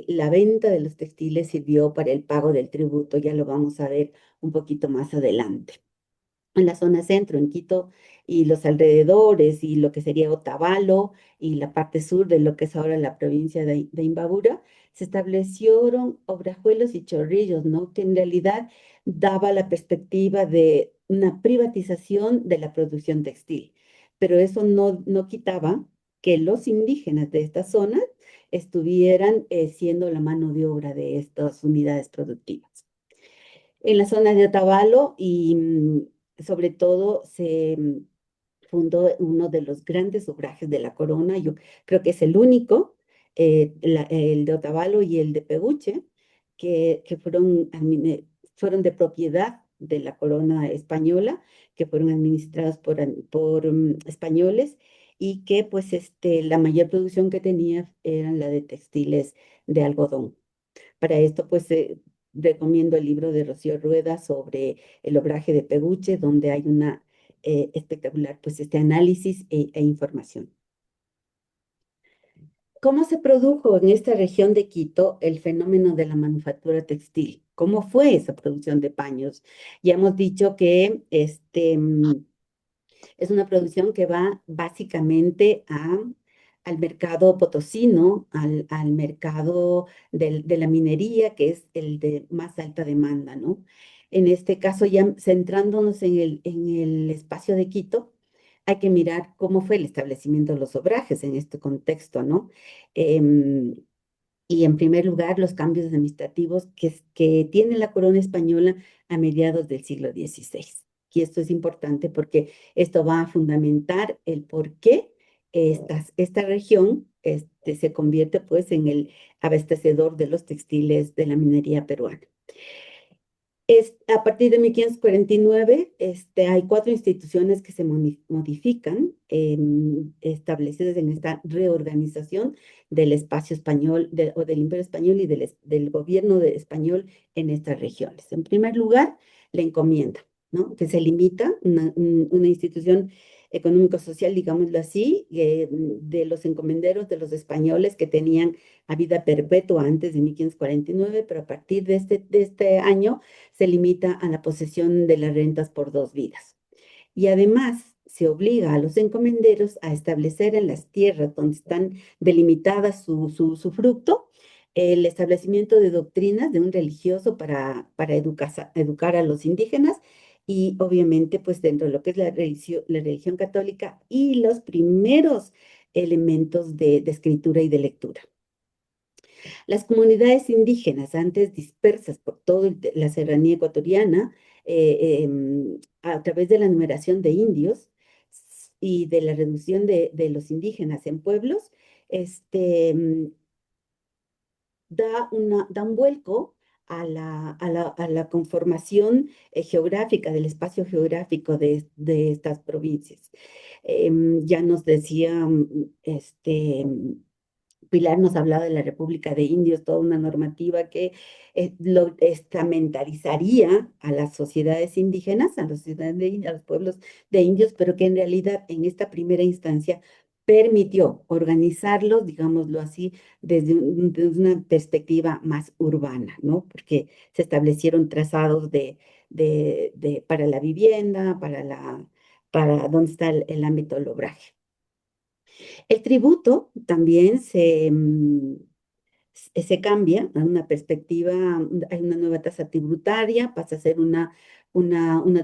Speaker 5: la venta de los textiles sirvió para el pago del tributo, ya lo vamos a ver un poquito más adelante. En la zona centro, en Quito y los alrededores, y lo que sería Otavalo y la parte sur de lo que es ahora la provincia de Imbabura, se establecieron obrajuelos y chorrillos, ¿no? Que en realidad daba la perspectiva de una privatización de la producción textil. Pero eso no quitaba que los indígenas de esta zona estuvieran siendo la mano de obra de estas unidades productivas. En la zona de Otavalo y sobre todo se fundó uno de los grandes obrajes de la corona, yo creo que es el único, el de Otavalo y el de Peguche, que fueron de propiedad de la corona española, que fueron administrados por españoles y que pues la mayor producción que tenía era la de textiles de algodón. Para esto, pues, recomiendo el libro de Rocío Rueda sobre el obraje de Peguche, donde hay una espectacular, pues, análisis e información. ¿Cómo se produjo en esta región de Quito el fenómeno de la manufactura textil? ¿Cómo fue esa producción de paños? Ya hemos dicho que es una producción que va básicamente al mercado potosino, al mercado de la minería, que es el de más alta demanda, ¿no? En este caso, ya centrándonos en el espacio de Quito, hay que mirar cómo fue el establecimiento de los obrajes en este contexto, ¿no? Em, y en primer lugar, los cambios administrativos que tiene la corona española a mediados del siglo XVI. Y esto es importante porque esto va a fundamentar el por qué esta región se convierte pues en el abastecedor de los textiles de la minería peruana. A partir de 1549, hay 4 instituciones que se modifican, establecidas en esta reorganización del espacio español o del Imperio Español y del gobierno español en estas regiones. En primer lugar, la encomienda, ¿no? Que se limita, una institución económico-social, digámoslo así, de los encomenderos de los españoles que tenían a vida perpetua antes de 1549, pero a partir de este año se limita a la posesión de las rentas por 2 vidas. Y además se obliga a los encomenderos a establecer en las tierras donde están delimitadas su fruto, el establecimiento de doctrinas de un religioso para educar a los indígenas y obviamente pues dentro de lo que es la religión católica y los primeros elementos de escritura y de lectura. Las comunidades indígenas, antes dispersas por toda la serranía ecuatoriana, a través de la numeración de indios y de la reducción de los indígenas en pueblos, da un vuelco a la conformación geográfica, del espacio geográfico de estas provincias. Ya nos decía Pilar nos hablaba de la República de Indios, toda una normativa que lo estamentarizaría a las sociedades indígenas, a los pueblos de indios, pero que en realidad en esta primera instancia permitió organizarlos, digámoslo así, desde una perspectiva más urbana, ¿no? Porque se establecieron trazados para la vivienda, para dónde está el ámbito del obraje. El tributo también se cambia a una perspectiva, hay una nueva tasa tributaria, pasa a ser una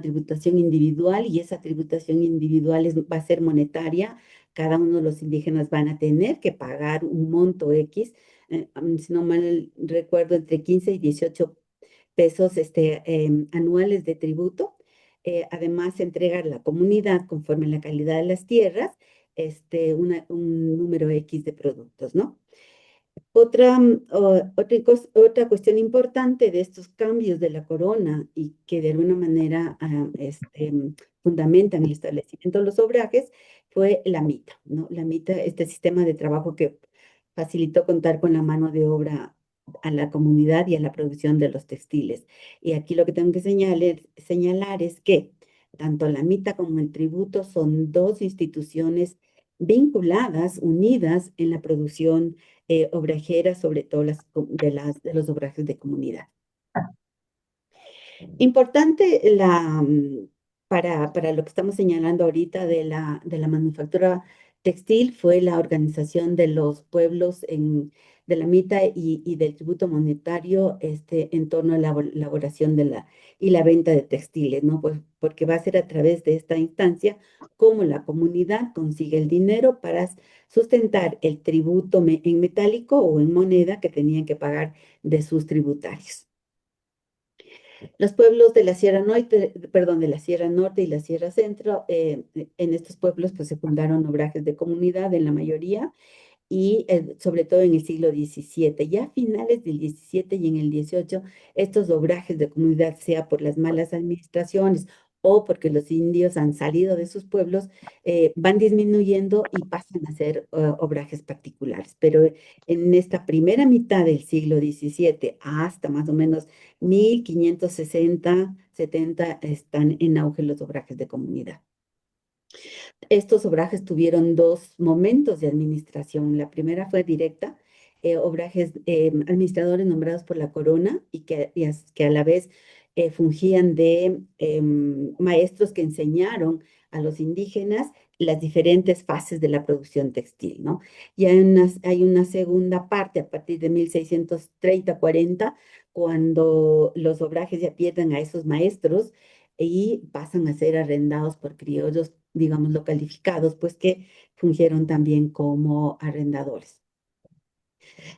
Speaker 5: tributación individual y esa tributación individual va a ser monetaria. Cada uno de los indígenas van a tener que pagar un monto X, si no mal recuerdo, entre 15 y 18 pesos anuales de tributo. Además, se entrega a la comunidad, conforme a la calidad de las tierras, un número X de productos, ¿no? Otra cuestión importante de estos cambios de la corona y que de alguna manera fundamentan el establecimiento de los obrajes fue la mita, ¿no? La mita, este sistema de trabajo que facilitó contar con la mano de obra a la comunidad y a la producción de los textiles. Y aquí lo que tengo que señalar es que tanto la mita como el tributo son dos instituciones vinculadas, unidas en la producción obrajeras, sobre todo de los obrajes de comunidad. Importante para lo que estamos señalando ahorita de la manufactura textil fue la organización de los pueblos de la mita y del tributo monetario en torno a la elaboración y la venta de textiles, ¿no? Pues porque va a ser a través de esta instancia cómo la comunidad consigue el dinero para sustentar el tributo en metálico o en moneda que tenían que pagar de sus tributarios. Los pueblos de la Sierra Norte, perdón, de la Sierra Norte y la Sierra Centro, en estos pueblos pues se fundaron obrajes de comunidad en la mayoría y sobre todo en el siglo XVII. Ya a finales del XVII y en el XVIII, estos obrajes de comunidad, sea por las malas administraciones o porque los indios han salido de sus pueblos, van disminuyendo y pasan a ser obrajes particulares. Pero en esta primera mitad del siglo XVII hasta más o menos 1560, 70, están en auge los obrajes de comunidad. Estos obrajes tuvieron dos momentos de administración. La primera fue directa, obrajes, administradores nombrados por la corona y que a la vez fungían de maestros que enseñaron a los indígenas las diferentes fases de la producción textil, ¿no? Y hay una segunda parte a partir de 1630-40, cuando los obrajes ya pierden a esos maestros y pasan a ser arrendados por criollos, digámoslo, calificados, pues que fungieron también como arrendadores.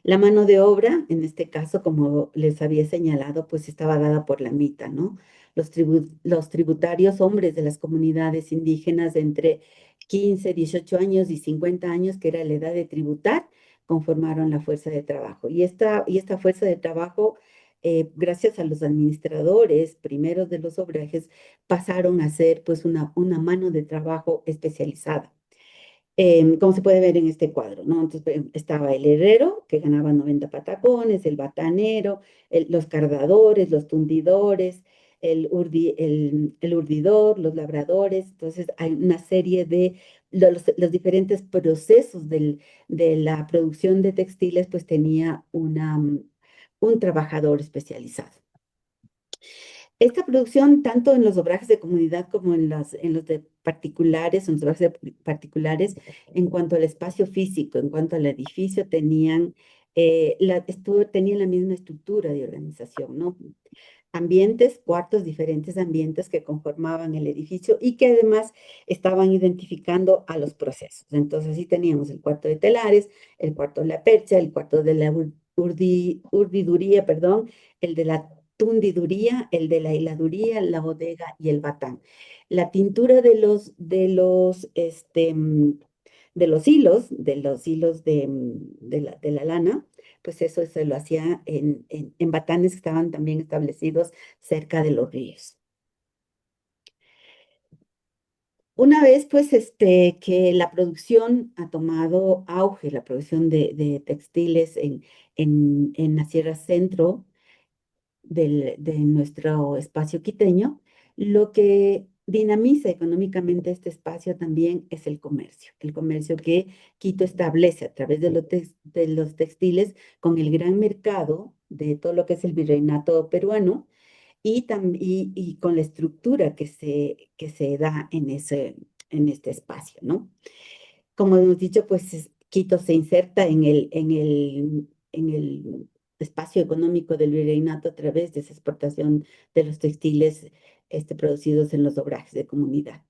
Speaker 5: La mano de obra, en este caso, como les había señalado, pues estaba dada por la mita, ¿no? Los tributarios hombres de las comunidades indígenas de entre 15, 18 años y 50 años, que era la edad de tributar, conformaron la fuerza de trabajo. Y esta fuerza de trabajo, gracias a los administradores primeros de los obrajes, pasaron a ser pues una mano de trabajo especializada, como se puede ver en este cuadro, ¿no? Entonces estaba el herrero, que ganaba 90 patacones, el batanero, los cardadores, los tundidores, el urdidor, los labradores. Entonces hay una serie de los diferentes procesos de la producción de textiles, pues tenía un trabajador especializado. Esta producción, tanto en los obrajes de comunidad como en los de particulares, en los obrajes de particulares, en cuanto al espacio físico, en cuanto al edificio, tenían la misma estructura de organización, ¿no? Ambientes, cuartos, diferentes ambientes que conformaban el edificio y que además estaban identificando a los procesos. Entonces, sí teníamos el cuarto de telares, el cuarto de la percha, el cuarto de la urdiduría, perdón, el de la tundiduría, el de la hiladuría, la bodega y el batán. La tintura de los hilos de la lana, pues eso se lo hacía en batanes que estaban también establecidos cerca de los ríos. Una vez, pues, que la producción ha tomado auge, la producción de textiles en la Sierra Centro de nuestro espacio quiteño, lo que dinamiza económicamente este espacio también es el comercio que Quito establece a través de los textiles con el gran mercado de todo lo que es el virreinato peruano y con la estructura que se da en este espacio, ¿no? Como hemos dicho, pues Quito se inserta en el espacio económico del virreinato a través de esa exportación de los textiles producidos en los obrajes de comunidad.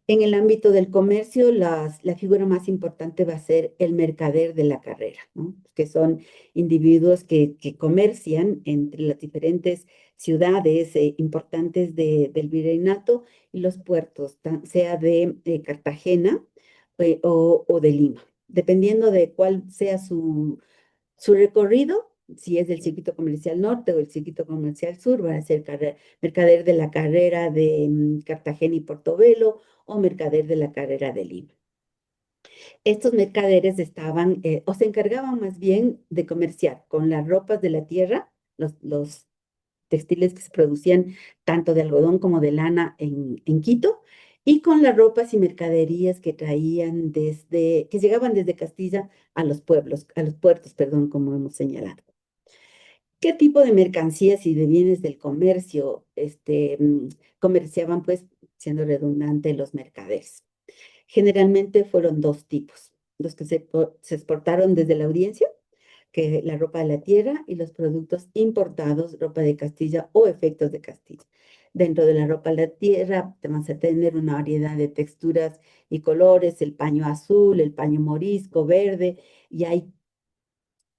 Speaker 5: En el ámbito del comercio, la figura más importante va a ser el mercader de la carrera, ¿no? Que son individuos que comercian entre las diferentes ciudades importantes del virreinato y los puertos, sea de Cartagena o de Lima, dependiendo de cuál sea Su recorrido, si es del circuito comercial norte o el circuito comercial sur, va a ser mercader de la carrera de Cartagena y Portobelo o mercader de la carrera de Lima. Estos mercaderes estaban, o se encargaban más bien de comerciar con las ropas de la tierra, los textiles que se producían tanto de algodón como de lana en Quito, y con las ropas y mercaderías que traían que llegaban desde Castilla a los pueblos, a los puertos, perdón, como hemos señalado. ¿Qué tipo de mercancías y de bienes del comercio comerciaban, pues, siendo redundante, los mercaderes? Generalmente fueron dos tipos, los que se exportaron desde la audiencia, que la ropa de la tierra, y los productos importados, ropa de Castilla o efectos de Castilla. Dentro de la ropa de la tierra vamos a tener una variedad de texturas y colores, el paño azul, el paño morisco, verde, y hay,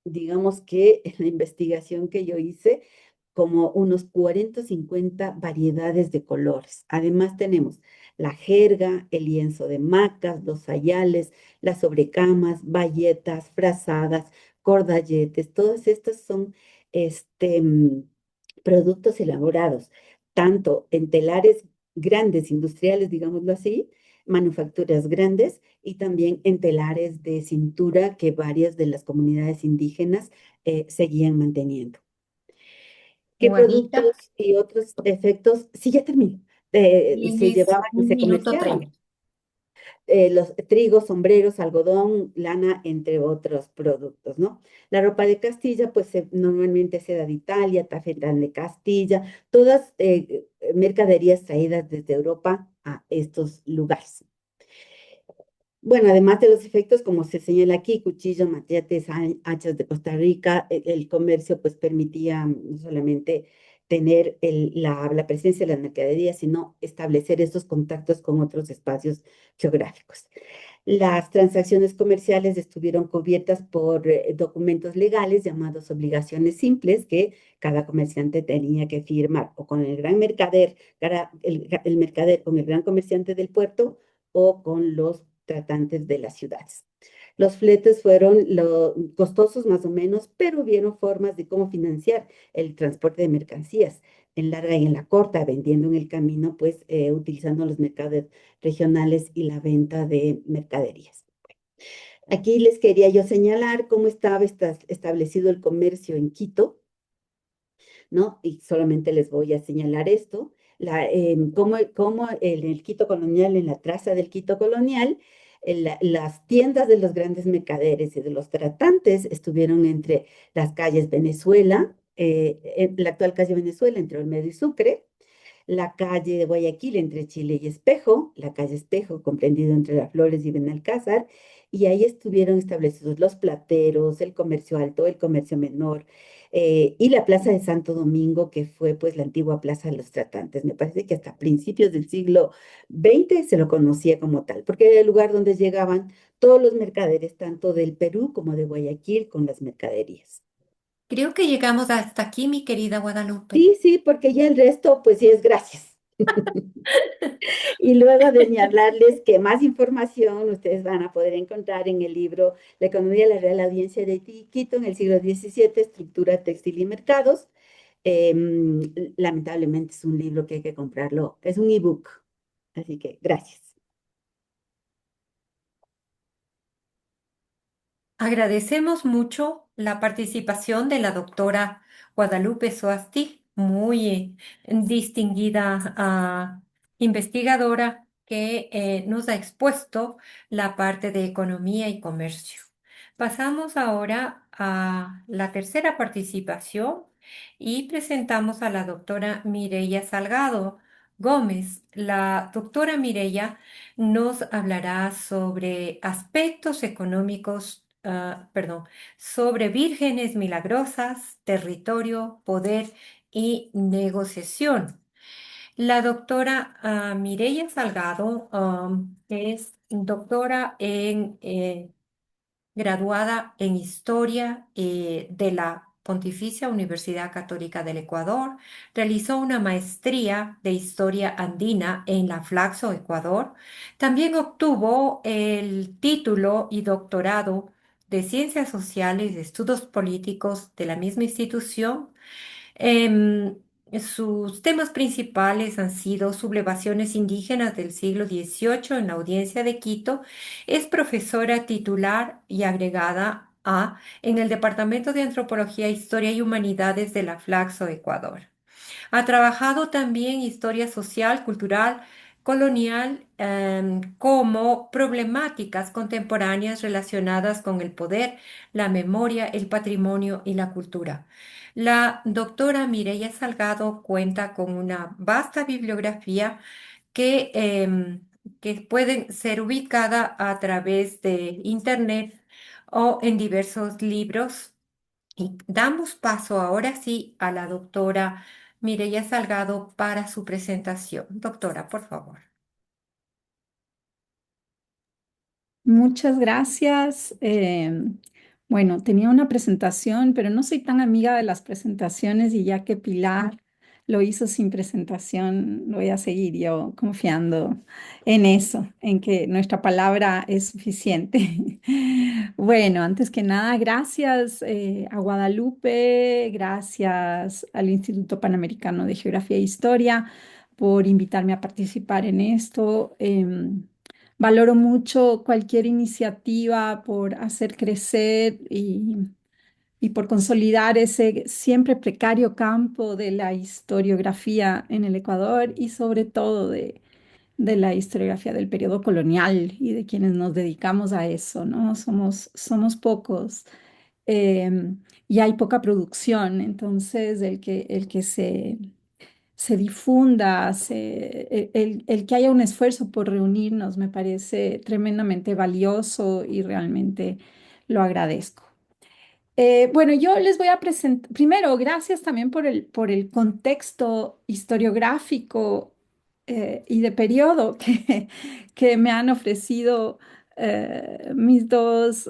Speaker 5: digamos que en la investigación que yo hice, como unos 40 o 50 variedades de colores. Además tenemos la jerga, el lienzo de macas, los sayales, las sobrecamas, bayetas, frazadas, cordalletes. Todas estas son este, mm, productos elaborados, tanto en telares grandes, industriales, digámoslo así, manufacturas grandes, y también en telares de cintura que varias de las comunidades indígenas seguían manteniendo. ¿Qué
Speaker 2: Juanita,
Speaker 5: productos y otros efectos? Sí, ya termino. Se
Speaker 2: tienes
Speaker 5: llevaban y
Speaker 2: un
Speaker 5: se
Speaker 2: minuto
Speaker 5: comerciaban.
Speaker 2: 30.
Speaker 5: Los trigos, sombreros, algodón, lana, entre otros productos, ¿no? La ropa de Castilla, pues normalmente seda de Italia, tafetán de Castilla, todas mercaderías traídas desde Europa a estos lugares. Bueno, además de los efectos, como se señala aquí, cuchillos, machetes, hachas de Costa Rica, el comercio pues permitía no solamente tener la presencia de las mercaderías, sino establecer esos contactos con otros espacios geográficos. Las transacciones comerciales estuvieron cubiertas por documentos legales llamados obligaciones simples que cada comerciante tenía que firmar o con el gran mercader, el mercader con el gran comerciante del puerto o con los tratantes de las ciudades. Los fletes fueron costosos más o menos, pero hubieron formas de cómo financiar el transporte de mercancías en larga y en la corta, vendiendo en el camino, pues utilizando los mercados regionales y la venta de mercaderías. Aquí les quería yo señalar cómo estaba establecido el comercio en Quito, ¿no? Y solamente les voy a señalar esto, cómo en el Quito colonial, en la traza del Quito colonial, las tiendas de los grandes mercaderes y de los tratantes estuvieron entre las calles Venezuela, la actual calle Venezuela, entre Olmedo y Sucre, la calle de Guayaquil entre Chile y Espejo, la calle Espejo comprendido entre Las Flores y Benalcázar, y ahí estuvieron establecidos los plateros, el comercio alto, el comercio menor, y la Plaza de Santo Domingo, que fue pues la antigua Plaza de los Tratantes. Me parece que hasta principios del siglo XX se lo conocía como tal, porque era el lugar donde llegaban todos los mercaderes, tanto del Perú como de Guayaquil, con las mercaderías.
Speaker 2: Creo que llegamos hasta aquí, mi querida Guadalupe.
Speaker 5: Sí, sí, porque ya el resto, pues sí es gracias. Y luego de señalarles que más información ustedes van a poder encontrar en el libro La economía de la Real Audiencia de Quito en el siglo XVII, Estructura Textil y Mercados. Lamentablemente es un libro que hay que comprarlo, es un ebook. Así que gracias.
Speaker 2: Agradecemos mucho la participación de la doctora Guadalupe Soasti, muy distinguida investigadora que nos ha expuesto la parte de economía y comercio. Pasamos ahora a la tercera participación y presentamos a la doctora Mireya Salgado Gómez. La doctora Mireya nos hablará sobre aspectos económicos, perdón, sobre vírgenes milagrosas, territorio, poder y negociación. La doctora Mireya Salgado es doctora en graduada en Historia de la Pontificia Universidad Católica del Ecuador. Realizó una maestría de Historia Andina en la Flaxo, Ecuador. También obtuvo el título y doctorado de Ciencias Sociales, de Estudios Políticos de la misma institución. Em, Sus temas principales han sido sublevaciones indígenas del siglo XVIII en la Audiencia de Quito. Es profesora titular y agregada A en el Departamento de Antropología, Historia y Humanidades de la Flaxo, Ecuador. Ha trabajado también historia social, cultural, colonial, como problemáticas contemporáneas relacionadas con el poder, la memoria, el patrimonio y la cultura. La doctora Mireya Salgado cuenta con una vasta bibliografía que puede ser ubicada a través de Internet o en diversos libros. Y damos paso ahora sí a la doctora Mireya Salgado para su presentación. Doctora, por favor.
Speaker 6: Muchas gracias. Bueno, tenía una presentación, pero no soy tan amiga de las presentaciones y ya que Pilar lo hizo sin presentación, lo voy a seguir yo confiando en eso, en que nuestra palabra es suficiente. Bueno, antes que nada, gracias a Guadalupe, gracias al Instituto Panamericano de Geografía e Historia por invitarme a participar en esto. Valoro mucho cualquier iniciativa por hacer crecer y por consolidar ese siempre precario campo de la historiografía en el Ecuador y sobre todo de la historiografía del periodo colonial y de quienes nos dedicamos a eso, ¿no? Somos pocos, y hay poca producción, entonces el que se difunda, el que haya un esfuerzo por reunirnos me parece tremendamente valioso y realmente lo agradezco. Bueno, yo les voy a presentar, primero, gracias también por el contexto historiográfico y de periodo que me han ofrecido mis dos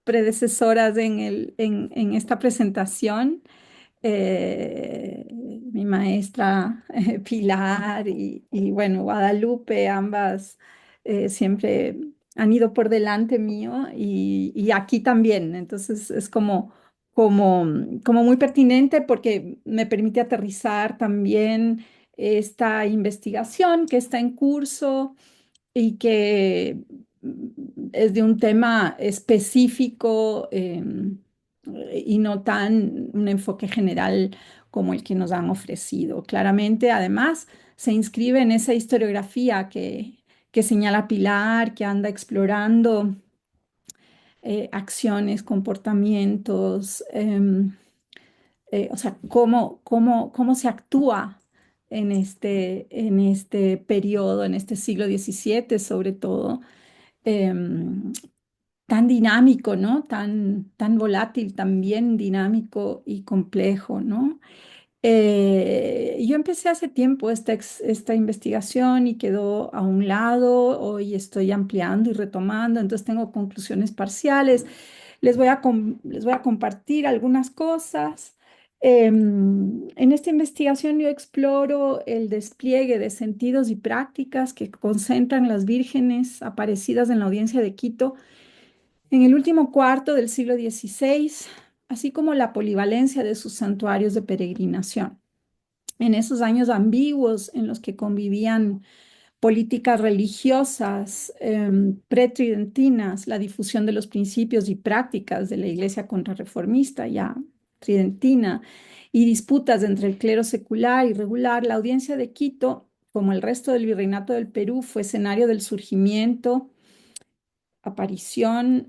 Speaker 6: predecesoras en esta presentación, mi maestra Pilar y, bueno, Guadalupe, ambas siempre han ido por delante mío y aquí también. Entonces es como muy pertinente porque me permite aterrizar también esta investigación que está en curso y que es de un tema específico, y no tan un enfoque general como el que nos han ofrecido. Claramente, además, se inscribe en esa historiografía que señala Pilar, que anda explorando acciones, comportamientos, o sea, cómo se actúa en este periodo, en este siglo XVII sobre todo, em, tan dinámico, ¿no? Tan volátil, también dinámico y complejo, ¿no? Yo empecé hace tiempo esta investigación y quedó a un lado. Hoy estoy ampliando y retomando, entonces tengo conclusiones parciales. Les voy a compartir algunas cosas. En esta investigación yo exploro el despliegue de sentidos y prácticas que concentran las vírgenes aparecidas en la audiencia de Quito en el último cuarto del siglo XVI, así como la polivalencia de sus santuarios de peregrinación. En esos años ambiguos en los que convivían políticas religiosas pretridentinas, la difusión de los principios y prácticas de la Iglesia contrarreformista ya tridentina y disputas entre el clero secular y regular, la audiencia de Quito, como el resto del virreinato del Perú, fue escenario del surgimiento, aparición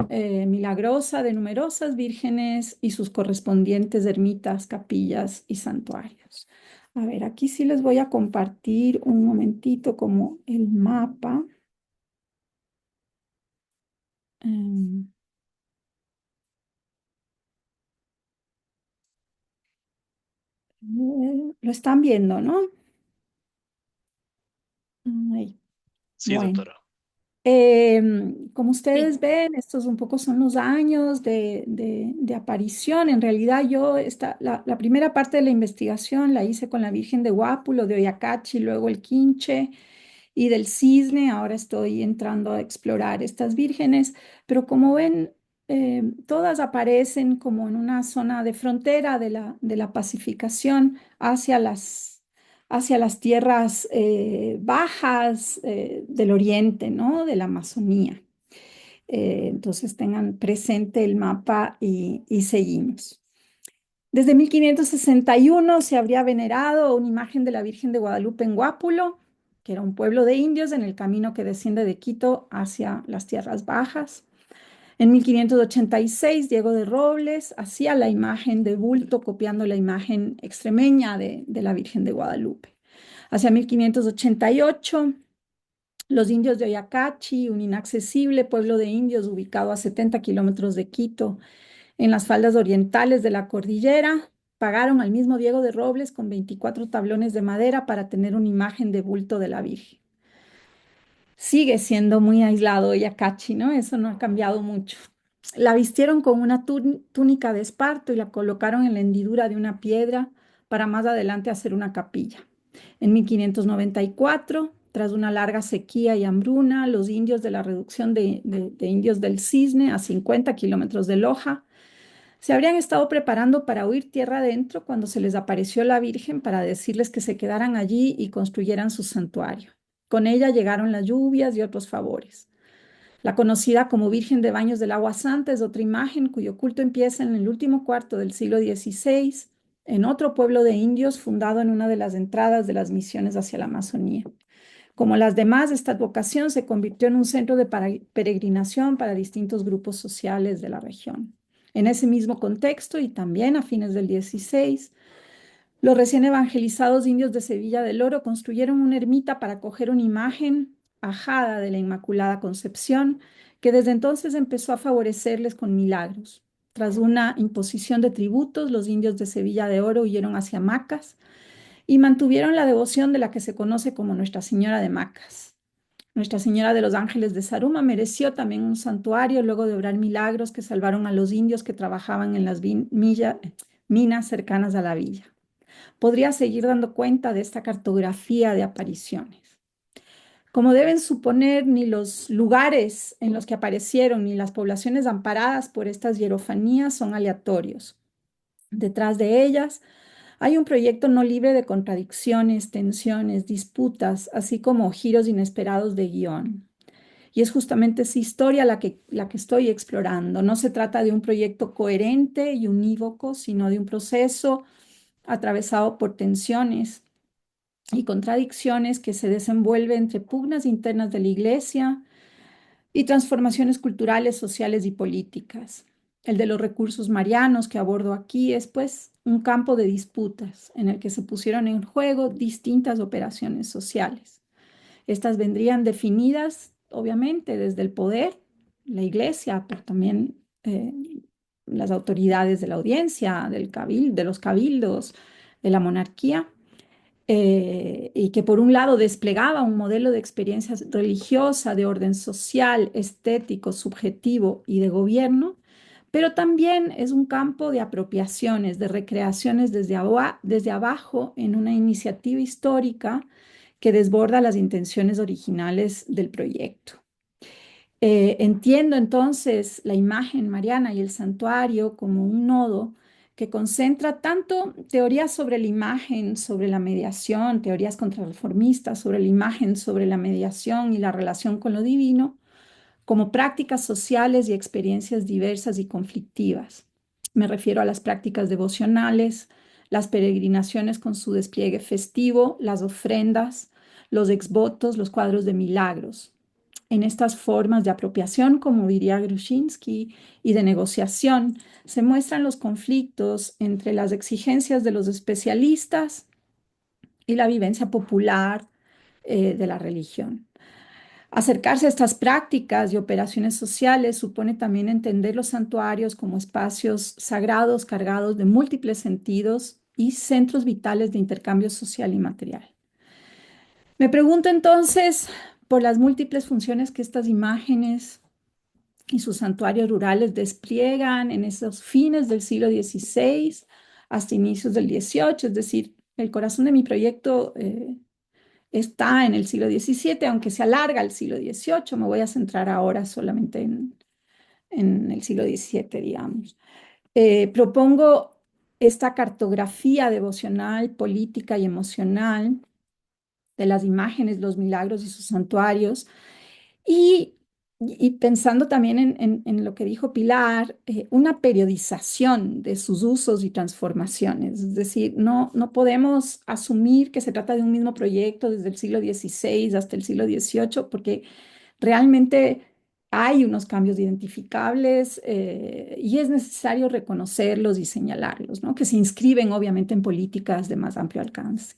Speaker 6: milagrosa de numerosas vírgenes y sus correspondientes ermitas, capillas y santuarios. A ver, aquí sí les voy a compartir un momentito como el mapa. Em, lo están viendo, ¿no? Ahí.
Speaker 1: Sí,
Speaker 6: Bueno.
Speaker 1: doctora.
Speaker 6: Como ustedes
Speaker 2: Sí.
Speaker 6: ven, estos un poco son los años de aparición. En realidad yo la primera parte de la investigación la hice con la Virgen de Guápulo, de Oyacachi, luego el Quinche y del Cisne. Ahora estoy entrando a explorar estas vírgenes, pero como ven, todas aparecen como en una zona de frontera de la pacificación hacia las tierras bajas del oriente, ¿no? De la Amazonía. Entonces tengan presente el mapa y seguimos. Desde 1561 se habría venerado una imagen de la Virgen de Guadalupe en Guápulo, que era un pueblo de indios en el camino que desciende de Quito hacia las tierras bajas. En 1586, Diego de Robles hacía la imagen de bulto, copiando la imagen extremeña de la Virgen de Guadalupe. Hacia 1588, los indios de Oyacachi, un inaccesible pueblo de indios ubicado a 70 kilómetros de Quito, en las faldas orientales de la cordillera, pagaron al mismo Diego de Robles con 24 tablones de madera para tener una imagen de bulto de la Virgen. Sigue siendo muy aislado Oyacachi, ¿no? Eso no ha cambiado mucho. La vistieron con una túnica de esparto y la colocaron en la hendidura de una piedra para más adelante hacer una capilla. En 1594, tras una larga sequía y hambruna, los indios de la reducción de indios del Cisne a 50 kilómetros de Loja se habrían estado preparando para huir tierra adentro cuando se les apareció la Virgen para decirles que se quedaran allí y construyeran su santuario. Con ella llegaron las lluvias y otros favores. La conocida como Virgen de Baños del Agua Santa es otra imagen cuyo culto empieza en el último cuarto del siglo XVI en otro pueblo de indios fundado en una de las entradas de las misiones hacia la Amazonía. Como las demás, esta advocación se convirtió en un centro de peregrinación para distintos grupos sociales de la región. En ese mismo contexto y también a fines del XVI, los recién evangelizados indios de Sevilla del Oro construyeron una ermita para acoger una imagen ajada de la Inmaculada Concepción, que desde entonces empezó a favorecerles con milagros. Tras una imposición de tributos, los indios de Sevilla de Oro huyeron hacia Macas y mantuvieron la devoción de la que se conoce como Nuestra Señora de Macas. Nuestra Señora de los Ángeles de Saruma mereció también un santuario luego de obrar milagros que salvaron a los indios que trabajaban en las minas cercanas a la villa. Podría seguir dando cuenta de esta cartografía de apariciones. Como deben suponer, ni los lugares en los que aparecieron ni las poblaciones amparadas por estas hierofanías son aleatorios. Detrás de ellas hay un proyecto no libre de contradicciones, tensiones, disputas, así como giros inesperados de guión. Y es justamente esa historia la que estoy explorando. No se trata de un proyecto coherente y unívoco, sino de un proceso atravesado por tensiones y contradicciones que se desenvuelve entre pugnas internas de la Iglesia y transformaciones culturales, sociales y políticas. El de los recursos marianos que abordo aquí es, pues, un campo de disputas en el que se pusieron en juego distintas operaciones sociales. Estas vendrían definidas, obviamente, desde el poder, la Iglesia, pero también las autoridades de la audiencia, de los cabildos, de la monarquía, y que por un lado desplegaba un modelo de experiencia religiosa, de orden social, estético, subjetivo y de gobierno, pero también es un campo de apropiaciones, de recreaciones desde abajo en una iniciativa histórica que desborda las intenciones originales del proyecto. Entiendo entonces la imagen mariana y el santuario como un nodo que concentra tanto teorías sobre la imagen, sobre la mediación, teorías contrarreformistas sobre la imagen, sobre la mediación y la relación con lo divino, como prácticas sociales y experiencias diversas y conflictivas. Me refiero a las prácticas devocionales, las peregrinaciones con su despliegue festivo, las ofrendas, los exvotos, los cuadros de milagros. En estas formas de apropiación, como diría Grushinsky, y de negociación, se muestran los conflictos entre las exigencias de los especialistas y la vivencia popular de la religión. Acercarse a estas prácticas y operaciones sociales supone también entender los santuarios como espacios sagrados cargados de múltiples sentidos y centros vitales de intercambio social y material. Me pregunto entonces por las múltiples funciones que estas imágenes y sus santuarios rurales despliegan en esos fines del siglo XVI hasta inicios del XVIII, es decir, el corazón de mi proyecto está en el siglo XVII, aunque se alarga al siglo XVIII. Me voy a centrar ahora solamente en el siglo XVII, digamos. Propongo esta cartografía devocional, política y emocional de las imágenes, los milagros y sus santuarios. Y, y pensando también en lo que dijo Pilar, una periodización de sus usos y transformaciones. Es decir, no podemos asumir que se trata de un mismo proyecto desde el siglo XVI hasta el siglo XVIII, porque realmente hay unos cambios identificables y es necesario reconocerlos y señalarlos, ¿no? Que se inscriben obviamente en políticas de más amplio alcance.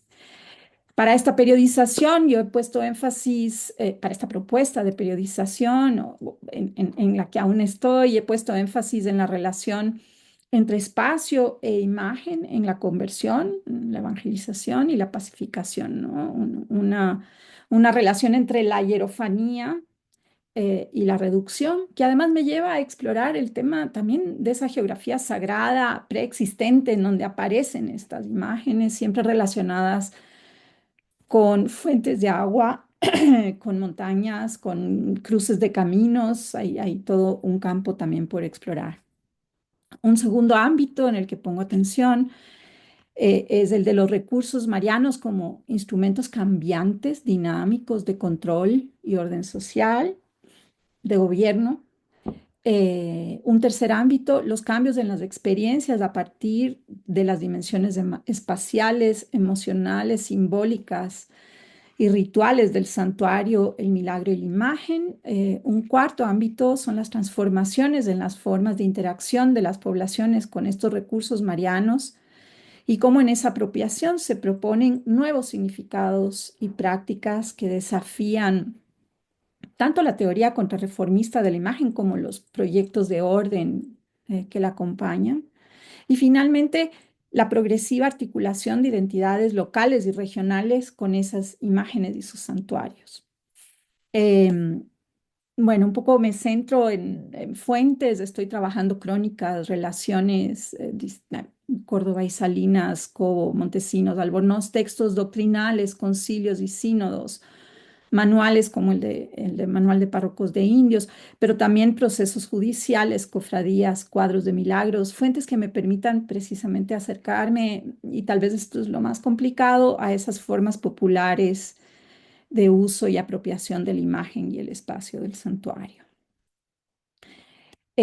Speaker 6: Para esta periodización, yo he puesto énfasis, para esta propuesta de periodización en la que aún estoy, he puesto énfasis en la relación entre espacio e imagen en la conversión, la evangelización y la pacificación, ¿no? Una relación entre la hierofanía y la reducción, que además me lleva a explorar el tema también de esa geografía sagrada preexistente en donde aparecen estas imágenes, siempre relacionadas con fuentes de agua, con montañas, con cruces de caminos, hay todo un campo también por explorar. Un segundo ámbito en el que pongo atención es el de los recursos marianos como instrumentos cambiantes, dinámicos de control y orden social, de gobierno. Un tercer ámbito, los cambios en las experiencias a partir de las dimensiones espaciales, emocionales, simbólicas y rituales del santuario, el milagro y la imagen. Un cuarto ámbito son las transformaciones en las formas de interacción de las poblaciones con estos recursos marianos y cómo en esa apropiación se proponen nuevos significados y prácticas que desafían tanto la teoría contrarreformista de la imagen como los proyectos de orden que la acompañan. Y finalmente, la progresiva articulación de identidades locales y regionales con esas imágenes y sus santuarios. Em, bueno, un poco me centro en fuentes, estoy trabajando crónicas, relaciones, Córdoba y Salinas, Cobo, Montesinos, Albornoz, textos doctrinales, concilios y sínodos, manuales como el de Manual de Párrocos de Indios, pero también procesos judiciales, cofradías, cuadros de milagros, fuentes que me permitan precisamente acercarme, y tal vez esto es lo más complicado, a esas formas populares de uso y apropiación de la imagen y el espacio del santuario.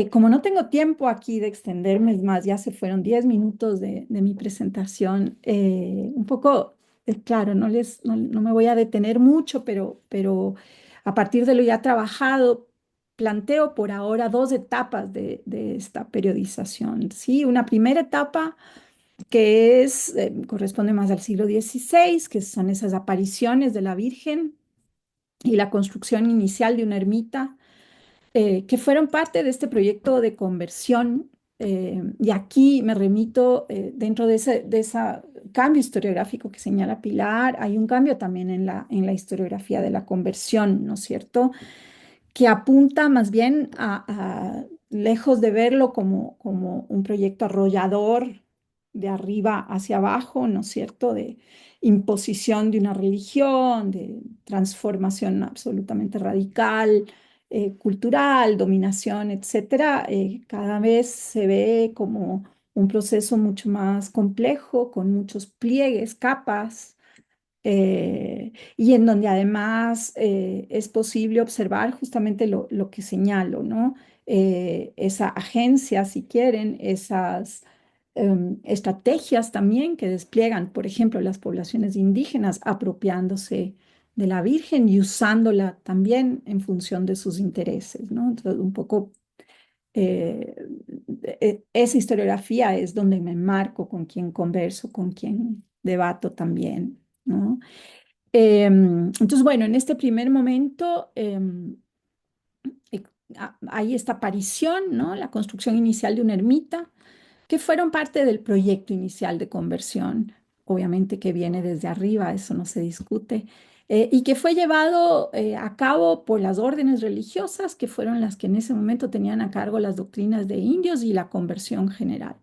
Speaker 6: Como no tengo tiempo aquí de extenderme, es más, ya se fueron 10 minutos de mi presentación, un poco, claro, no me voy a detener mucho, pero a partir de lo ya trabajado, planteo por ahora dos etapas de esta periodización, ¿sí? Una primera etapa que corresponde más al siglo XVI, que son esas apariciones de la Virgen y la construcción inicial de una ermita que fueron parte de este proyecto de conversión. Y aquí me remito dentro de ese cambio historiográfico que señala Pilar, hay un cambio también en la historiografía de la conversión, ¿no es cierto? Que apunta más bien lejos de verlo como un proyecto arrollador de arriba hacia abajo, ¿no es cierto? De imposición de una religión, de transformación absolutamente radical, cultural, dominación, etcétera. Cada vez se ve como un proceso mucho más complejo, con muchos pliegues, capas, y en donde además es posible observar justamente lo que señalo, ¿no? Esa agencia, si quieren, esas estrategias también que despliegan, por ejemplo, las poblaciones indígenas apropiándose de la Virgen y usándola también en función de sus intereses, ¿no? Entonces, un poco eh, esa historiografía es donde me marco, con quien converso, con quien debato también, ¿no? Entonces, bueno, en este primer momento eh, hay esta aparición, ¿no? La construcción inicial de una ermita, que fueron parte del proyecto inicial de conversión, obviamente que viene desde arriba, eso no se discute, y que fue llevado a cabo por las órdenes religiosas, que fueron las que en ese momento tenían a cargo las doctrinas de indios y la conversión general.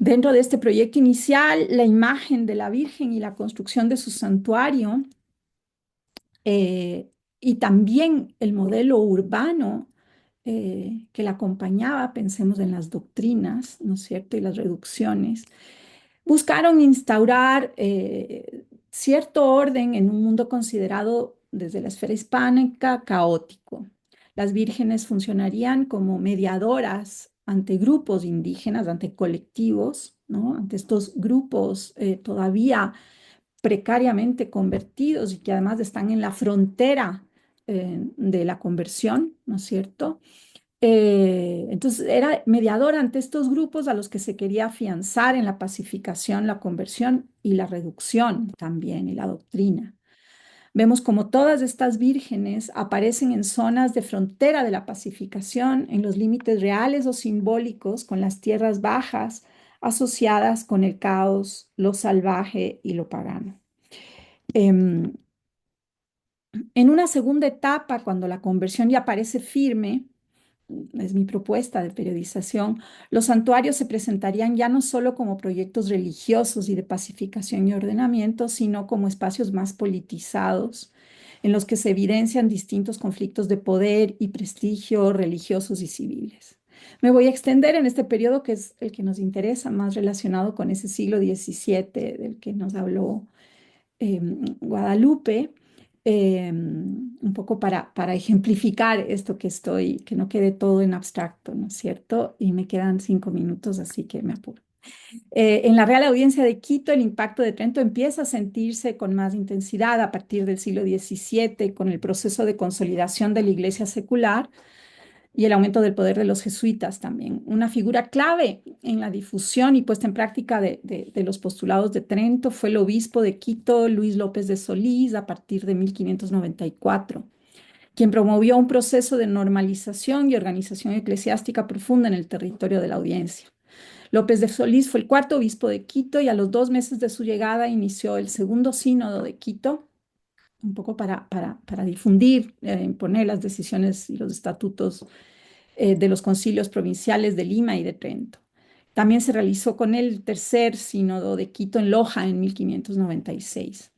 Speaker 6: Dentro de este proyecto inicial, la imagen de la Virgen y la construcción de su santuario eh, y también el modelo urbano que la acompañaba, pensemos en las doctrinas, ¿no es cierto?, y las reducciones, buscaron instaurar cierto orden en un mundo considerado desde la esfera hispánica caótico. Las vírgenes funcionarían como mediadoras ante grupos indígenas, ante colectivos, ¿no? Ante estos grupos todavía precariamente convertidos y que además están en la frontera de la conversión, ¿no es cierto? Entonces era mediador ante estos grupos a los que se quería afianzar en la pacificación, la conversión y la reducción también, y la doctrina. Vemos como todas estas vírgenes aparecen en zonas de frontera de la pacificación, en los límites reales o simbólicos con las tierras bajas asociadas con el caos, lo salvaje y lo pagano. Em, en una segunda etapa, cuando la conversión ya parece firme, es mi propuesta de periodización, los santuarios se presentarían ya no solo como proyectos religiosos y de pacificación y ordenamiento, sino como espacios más politizados, en los que se evidencian distintos conflictos de poder y prestigio religiosos y civiles. Me voy a extender en este periodo que es el que nos interesa, más relacionado con ese siglo XVII del que nos habló Guadalupe, un poco para ejemplificar esto que no quede todo en abstracto, ¿no es cierto? Y me quedan 5 minutos, así que me apuro. En la Real Audiencia de Quito, el impacto de Trento empieza a sentirse con más intensidad a partir del siglo XVII, con el proceso de consolidación de la Iglesia secular y el aumento del poder de los jesuitas también. Una figura clave en la difusión y puesta en práctica de los postulados de Trento fue el obispo de Quito, Luis López de Solís, a partir de 1594, quien promovió un proceso de normalización y organización eclesiástica profunda en el territorio de la audiencia. López de Solís fue el cuarto obispo de Quito y a los 2 meses de su llegada inició el segundo sínodo de Quito, un poco para difundir, imponer las decisiones y los estatutos de los concilios provinciales de Lima y de Trento. También se realizó con él el tercer sínodo de Quito en Loja en 1596.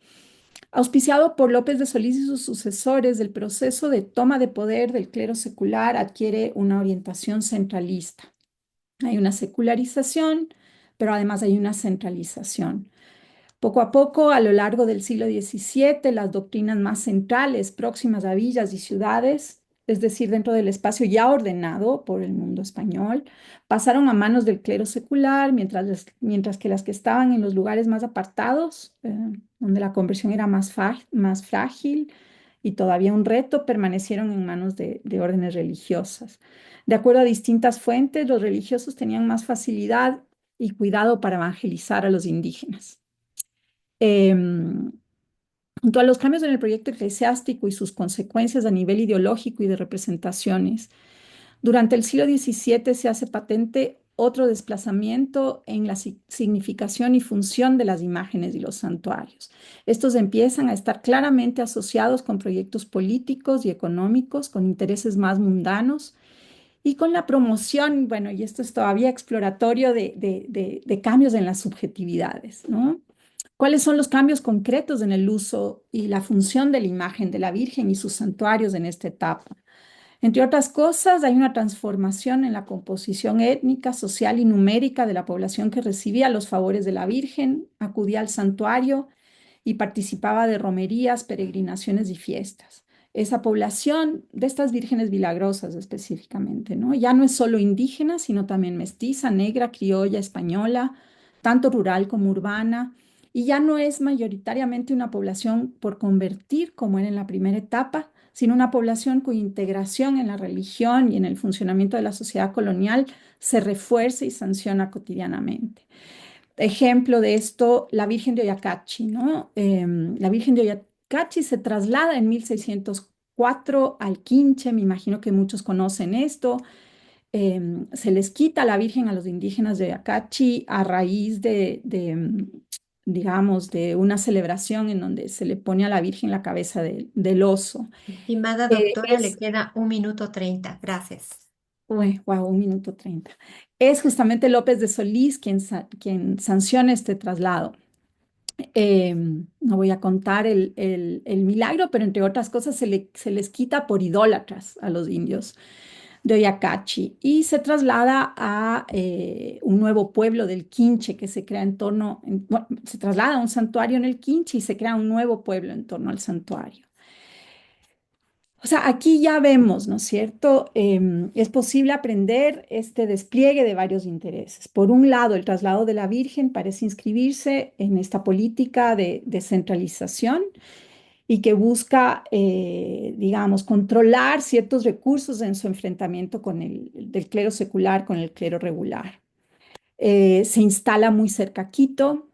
Speaker 6: Auspiciado por López de Solís y sus sucesores, el proceso de toma de poder del clero secular adquiere una orientación centralista. Hay una secularización, pero además hay una centralización. Poco a poco, a lo largo del siglo XVII, las doctrinas más centrales, próximas a villas y ciudades, es decir, dentro del espacio ya ordenado por el mundo español, pasaron a manos del clero secular, mientras que las que estaban en los lugares más apartados, donde la conversión era más frágil y todavía un reto, permanecieron en manos de órdenes religiosas. De acuerdo a distintas fuentes, los religiosos tenían más facilidad y cuidado para evangelizar a los indígenas. Junto a los cambios en el proyecto eclesiástico y sus consecuencias a nivel ideológico y de representaciones, durante el siglo XVII se hace patente otro desplazamiento en la significación y función de las imágenes y los santuarios. Estos empiezan a estar claramente asociados con proyectos políticos y económicos, con intereses más mundanos y con la promoción, bueno, y esto es todavía exploratorio de cambios en las subjetividades, ¿no? ¿Cuáles son los cambios concretos en el uso y la función de la imagen de la Virgen y sus santuarios en esta etapa? Entre otras cosas, hay una transformación en la composición étnica, social y numérica de la población que recibía los favores de la Virgen, acudía al santuario y participaba de romerías, peregrinaciones y fiestas. Esa población de estas vírgenes milagrosas específicamente, ¿no? Ya no es solo indígena, sino también mestiza, negra, criolla, española, tanto rural como urbana, y ya no es mayoritariamente una población por convertir como era en la primera etapa, sino una población cuya integración en la religión y en el funcionamiento de la sociedad colonial se refuerza y sanciona cotidianamente. Ejemplo de esto, la Virgen de Oyacachi, ¿no? La Virgen de Oyacachi se traslada en 1604 al Quinche, me imagino que muchos conocen esto. Se les quita la Virgen a los indígenas de Oyacachi a raíz digamos, de una celebración en donde se le pone a la Virgen la cabeza del oso.
Speaker 2: Estimada doctora, le
Speaker 6: Es
Speaker 2: queda 1 minuto 30. Gracias.
Speaker 6: Uy, wow, 1 minuto 30. Es justamente López de Solís quien sanciona este traslado. No voy a contar el milagro, pero entre otras cosas se les quita por idólatras a los indios. de Oyacachi y se traslada a un nuevo pueblo del Quinche que se crea bueno, se traslada a un santuario en el Quinche y se crea un nuevo pueblo en torno al santuario. O sea, aquí ya vemos, ¿no es cierto? Es posible aprender este despliegue de varios intereses. Por un lado, el traslado de la Virgen parece inscribirse en esta política de descentralización y que busca, digamos, controlar ciertos recursos en su enfrentamiento con del clero secular con el clero regular. Se instala muy cerca a Quito,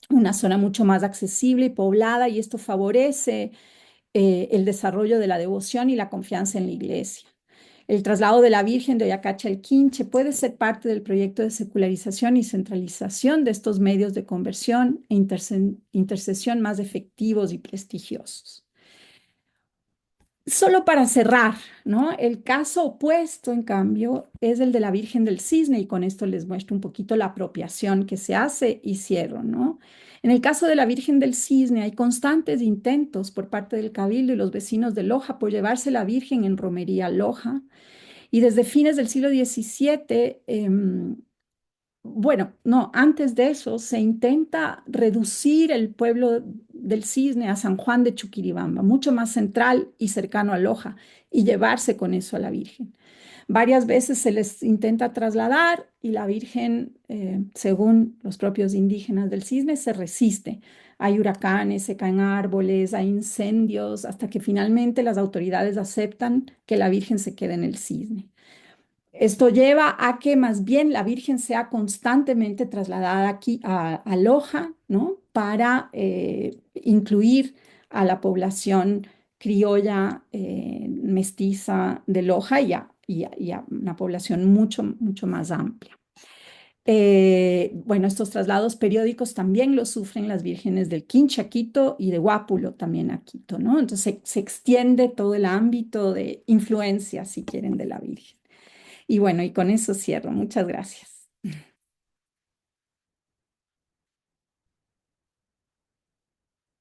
Speaker 6: una zona mucho más accesible y poblada, y esto favorece el desarrollo de la devoción y la confianza en la iglesia. El traslado de la Virgen de Oyacachi al Quinche puede ser parte del proyecto de secularización y centralización de estos medios de conversión e intercesión más efectivos y prestigiosos. Solo para cerrar, ¿no? El caso opuesto, en cambio, es el de la Virgen del Cisne, y con esto les muestro un poquito la apropiación que se hace y cierro, ¿no? En el caso de la Virgen del Cisne hay constantes intentos por parte del Cabildo y los vecinos de Loja por llevarse la Virgen en romería a Loja, y desde fines del siglo XVII, bueno, no, antes de eso se intenta reducir el pueblo del Cisne a San Juan de Chuquiribamba, mucho más central y cercano a Loja, y llevarse con eso a la Virgen. Varias veces se les intenta trasladar y la Virgen, según los propios indígenas del Cisne, se resiste. Hay huracanes, se caen árboles, hay incendios, hasta que finalmente las autoridades aceptan que la Virgen se quede en el Cisne. Esto lleva a que más bien la Virgen sea constantemente trasladada aquí a Loja, ¿no? Para incluir a la población criolla mestiza de Loja y a una población mucho más amplia. Bueno, estos traslados periódicos también los sufren las vírgenes del Quincha a Quito y de Guápulo también a Quito, ¿no? Entonces se extiende todo el ámbito de influencia, si quieren, de la Virgen. Y bueno, y con eso cierro. Muchas gracias.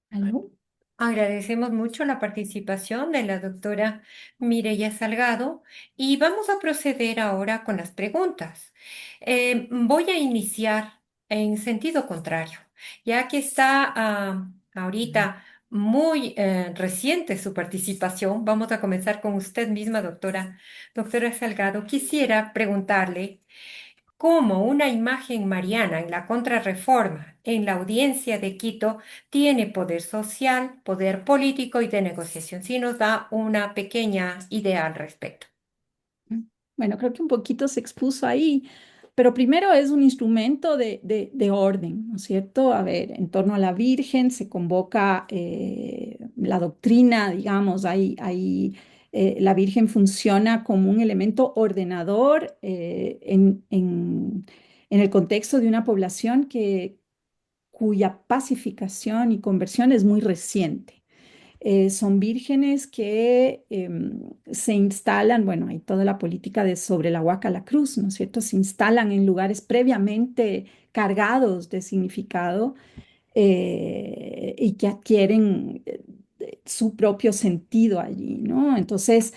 Speaker 6: ¿Aló?
Speaker 2: Agradecemos mucho la participación de la doctora Mireya Salgado y vamos a proceder ahora con las preguntas. Voy a iniciar en sentido contrario, ya que está ahorita muy reciente su participación. Vamos a comenzar con usted misma, doctora Salgado. Quisiera preguntarle cómo una imagen mariana en la Contrarreforma en la audiencia de Quito tiene poder social, poder político y de negociación. Si nos da una pequeña idea al respecto.
Speaker 6: Bueno, creo que un poquito se expuso ahí, pero primero es un instrumento de orden, ¿no es cierto? A ver, en torno a la Virgen se convoca la doctrina, digamos, la Virgen funciona como un elemento ordenador en el contexto de una población cuya pacificación y conversión es muy reciente. Son vírgenes que se instalan, bueno, hay toda la política de sobre la Huaca la Cruz, ¿no es cierto? Se instalan en lugares previamente cargados de significado y que adquieren su propio sentido allí, ¿no? Entonces,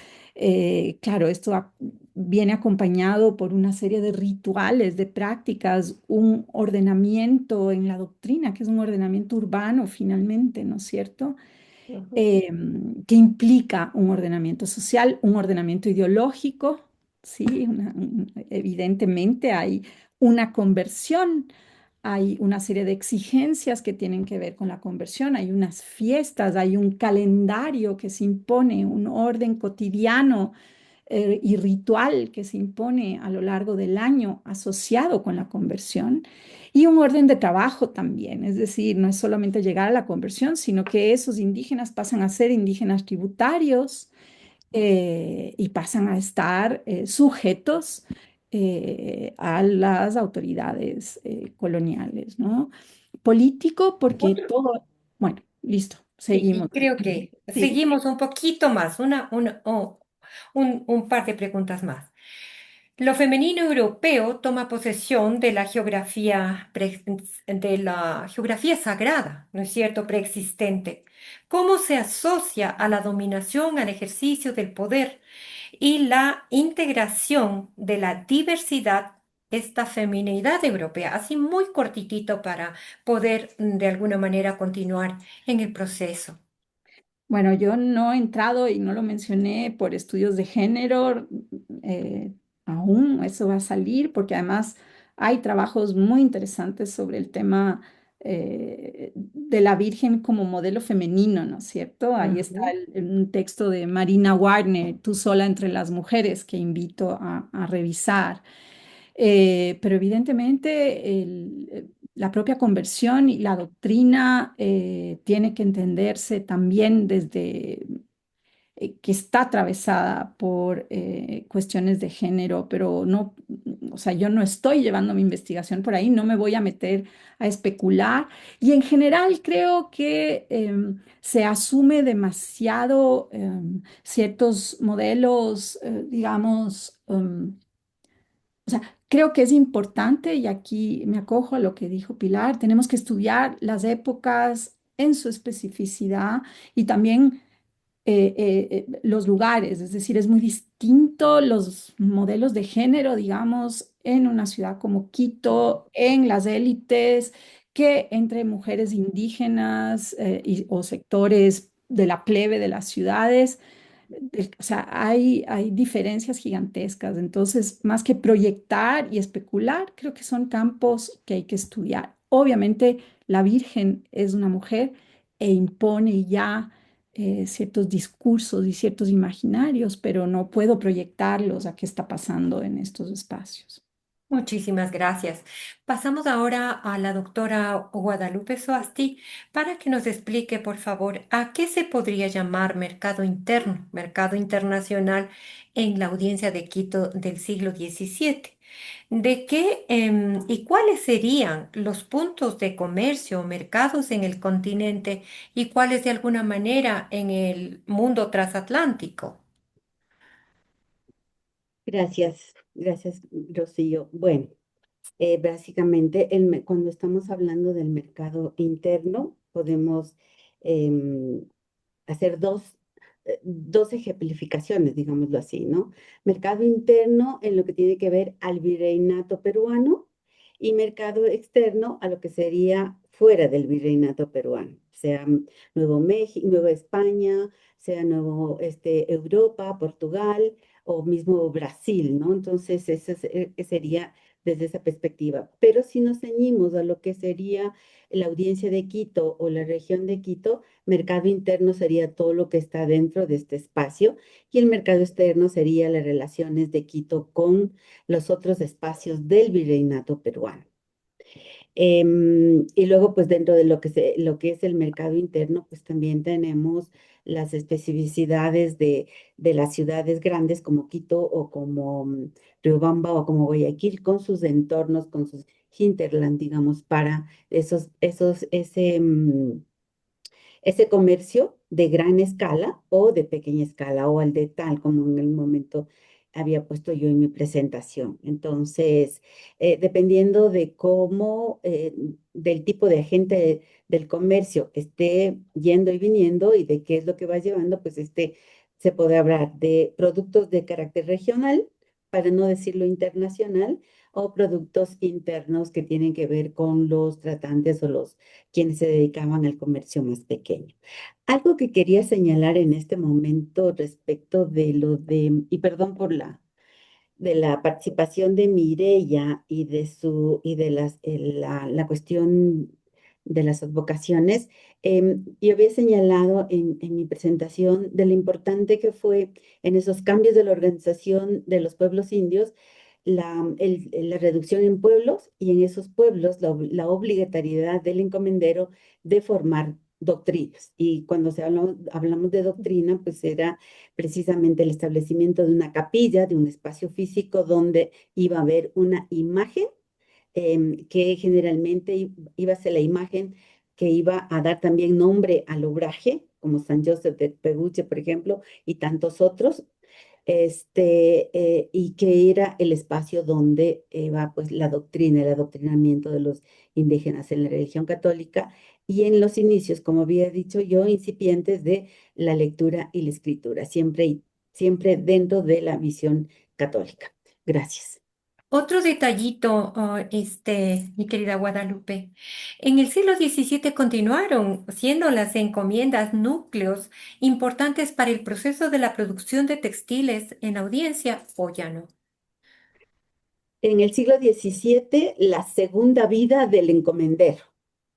Speaker 6: claro, viene acompañado por una serie de rituales, de prácticas, un ordenamiento en la doctrina, que es un ordenamiento urbano finalmente, ¿no es cierto?
Speaker 2: Ujú.
Speaker 6: Que implica un ordenamiento social, un ordenamiento ideológico, ¿sí? Evidentemente hay una conversión, hay una serie de exigencias que tienen que ver con la conversión, hay unas fiestas, hay un calendario que se impone, un orden cotidiano y ritual que se impone a lo largo del año asociado con la conversión, y un orden de trabajo también, es decir, no es solamente llegar a la conversión, sino que esos indígenas pasan a ser indígenas tributarios y pasan a estar sujetos a las autoridades coloniales, ¿no? Político, porque
Speaker 2: Otro-
Speaker 6: todo, bueno, listo,
Speaker 2: Sí,
Speaker 6: seguimos.
Speaker 2: y creo que
Speaker 6: Sí.
Speaker 2: seguimos un poquito más, un par de preguntas más. Lo femenino europeo toma posesión de la geografía sagrada, ¿no es cierto?, preexistente. ¿Cómo se asocia a la dominación, al ejercicio del poder y la integración de la diversidad, esta feminidad europea? Así muy cortitito para poder de alguna manera continuar en el proceso.
Speaker 6: Bueno, yo no he entrado y no lo mencioné por estudios de género, eh, aún eso va a salir, porque además hay trabajos muy interesantes sobre el tema de la Virgen como modelo femenino, ¿no es cierto? Ahí está
Speaker 2: Ujú.
Speaker 6: un texto de Marina Wagner, Tú sola entre las mujeres, que invito a revisar. Pero evidentemente la propia conversión y la doctrina tiene que entenderse también desde que está atravesada por cuestiones de género, pero no, o sea, yo no estoy llevando mi investigación por ahí, no me voy a meter a especular. Y en general creo que se asume demasiado ciertos modelos, digamos, o sea, creo que es importante, y aquí me acojo a lo que dijo Pilar, tenemos que estudiar las épocas en su especificidad y también los lugares, es decir, es muy distinto los modelos de género, digamos, en una ciudad como Quito, en las élites, que entre mujeres indígenas o sectores de la plebe de las ciudades. O sea, hay diferencias gigantescas. Entonces, más que proyectar y especular, creo que son campos que hay que estudiar. Obviamente, la Virgen es una mujer e impone ya ciertos discursos y ciertos imaginarios, pero no puedo proyectarlos a qué está pasando en estos espacios.
Speaker 2: Muchísimas gracias. Pasamos ahora a la doctora Guadalupe Soasti para que nos explique, por favor, a qué se podría llamar mercado interno, mercado internacional en la audiencia de Quito del siglo XVII. ¿De qué y cuáles serían los puntos de comercio o mercados en el continente y cuáles de alguna manera en el mundo transatlántico?
Speaker 5: Gracias, Rocío. Bueno, básicamente, cuando estamos hablando del mercado interno, podemos em, hacer dos ejemplificaciones, digámoslo así, ¿no? Mercado interno en lo que tiene que ver al virreinato peruano y mercado externo a lo que sería fuera del virreinato peruano, sea Nuevo México, Nueva España, sea Europa, Portugal o mismo Brasil, ¿no? Entonces, sería desde esa perspectiva. Pero si nos ceñimos a lo que sería la audiencia de Quito o la región de Quito, mercado interno sería todo lo que está dentro de este espacio y el mercado externo sería las relaciones de Quito con los otros espacios del virreinato peruano. Y luego, pues dentro de lo que es el mercado interno, pues también tenemos las especificidades de las ciudades grandes como Quito o como Riobamba o como Guayaquil, con sus entornos, con sus hinterland, digamos, para ese comercio de gran escala o de pequeña escala o al de tal, como en el momento había puesto yo en mi presentación. Entonces, dependiendo de cómo, del tipo de agente del comercio esté yendo y viniendo y de qué es lo que va llevando, pues se puede hablar de productos de carácter regional, para no decirlo internacional, o productos internos que tienen que ver con los tratantes o los quienes se dedicaban al comercio más pequeño. Algo que quería señalar en este momento respecto y perdón por de la participación de Mireya y la cuestión de las advocaciones, yo había señalado en mi presentación de lo importante que fue en esos cambios de la organización de los pueblos indios, la reducción en pueblos y en esos pueblos la obligatoriedad del encomendero de formar doctrinas. Y cuando hablamos de doctrina, pues era precisamente el establecimiento de una capilla, de un espacio físico donde iba a haber una imagen que generalmente iba a ser la imagen que iba a dar también nombre al obraje, como San Joseph de Peguche, por ejemplo, y tantos otros, y que era el espacio donde va pues la doctrina, el adoctrinamiento de los indígenas en la religión católica y en los inicios, como había dicho yo, incipientes de la lectura y la escritura, siempre dentro de la visión católica. Gracias.
Speaker 2: Otro detallito, mi querida Guadalupe. En el siglo XVII continuaron siendo las encomiendas núcleos importantes para el proceso de la producción de textiles en audiencia, o ya no.
Speaker 5: En el siglo XVII, la segunda vida del encomendero.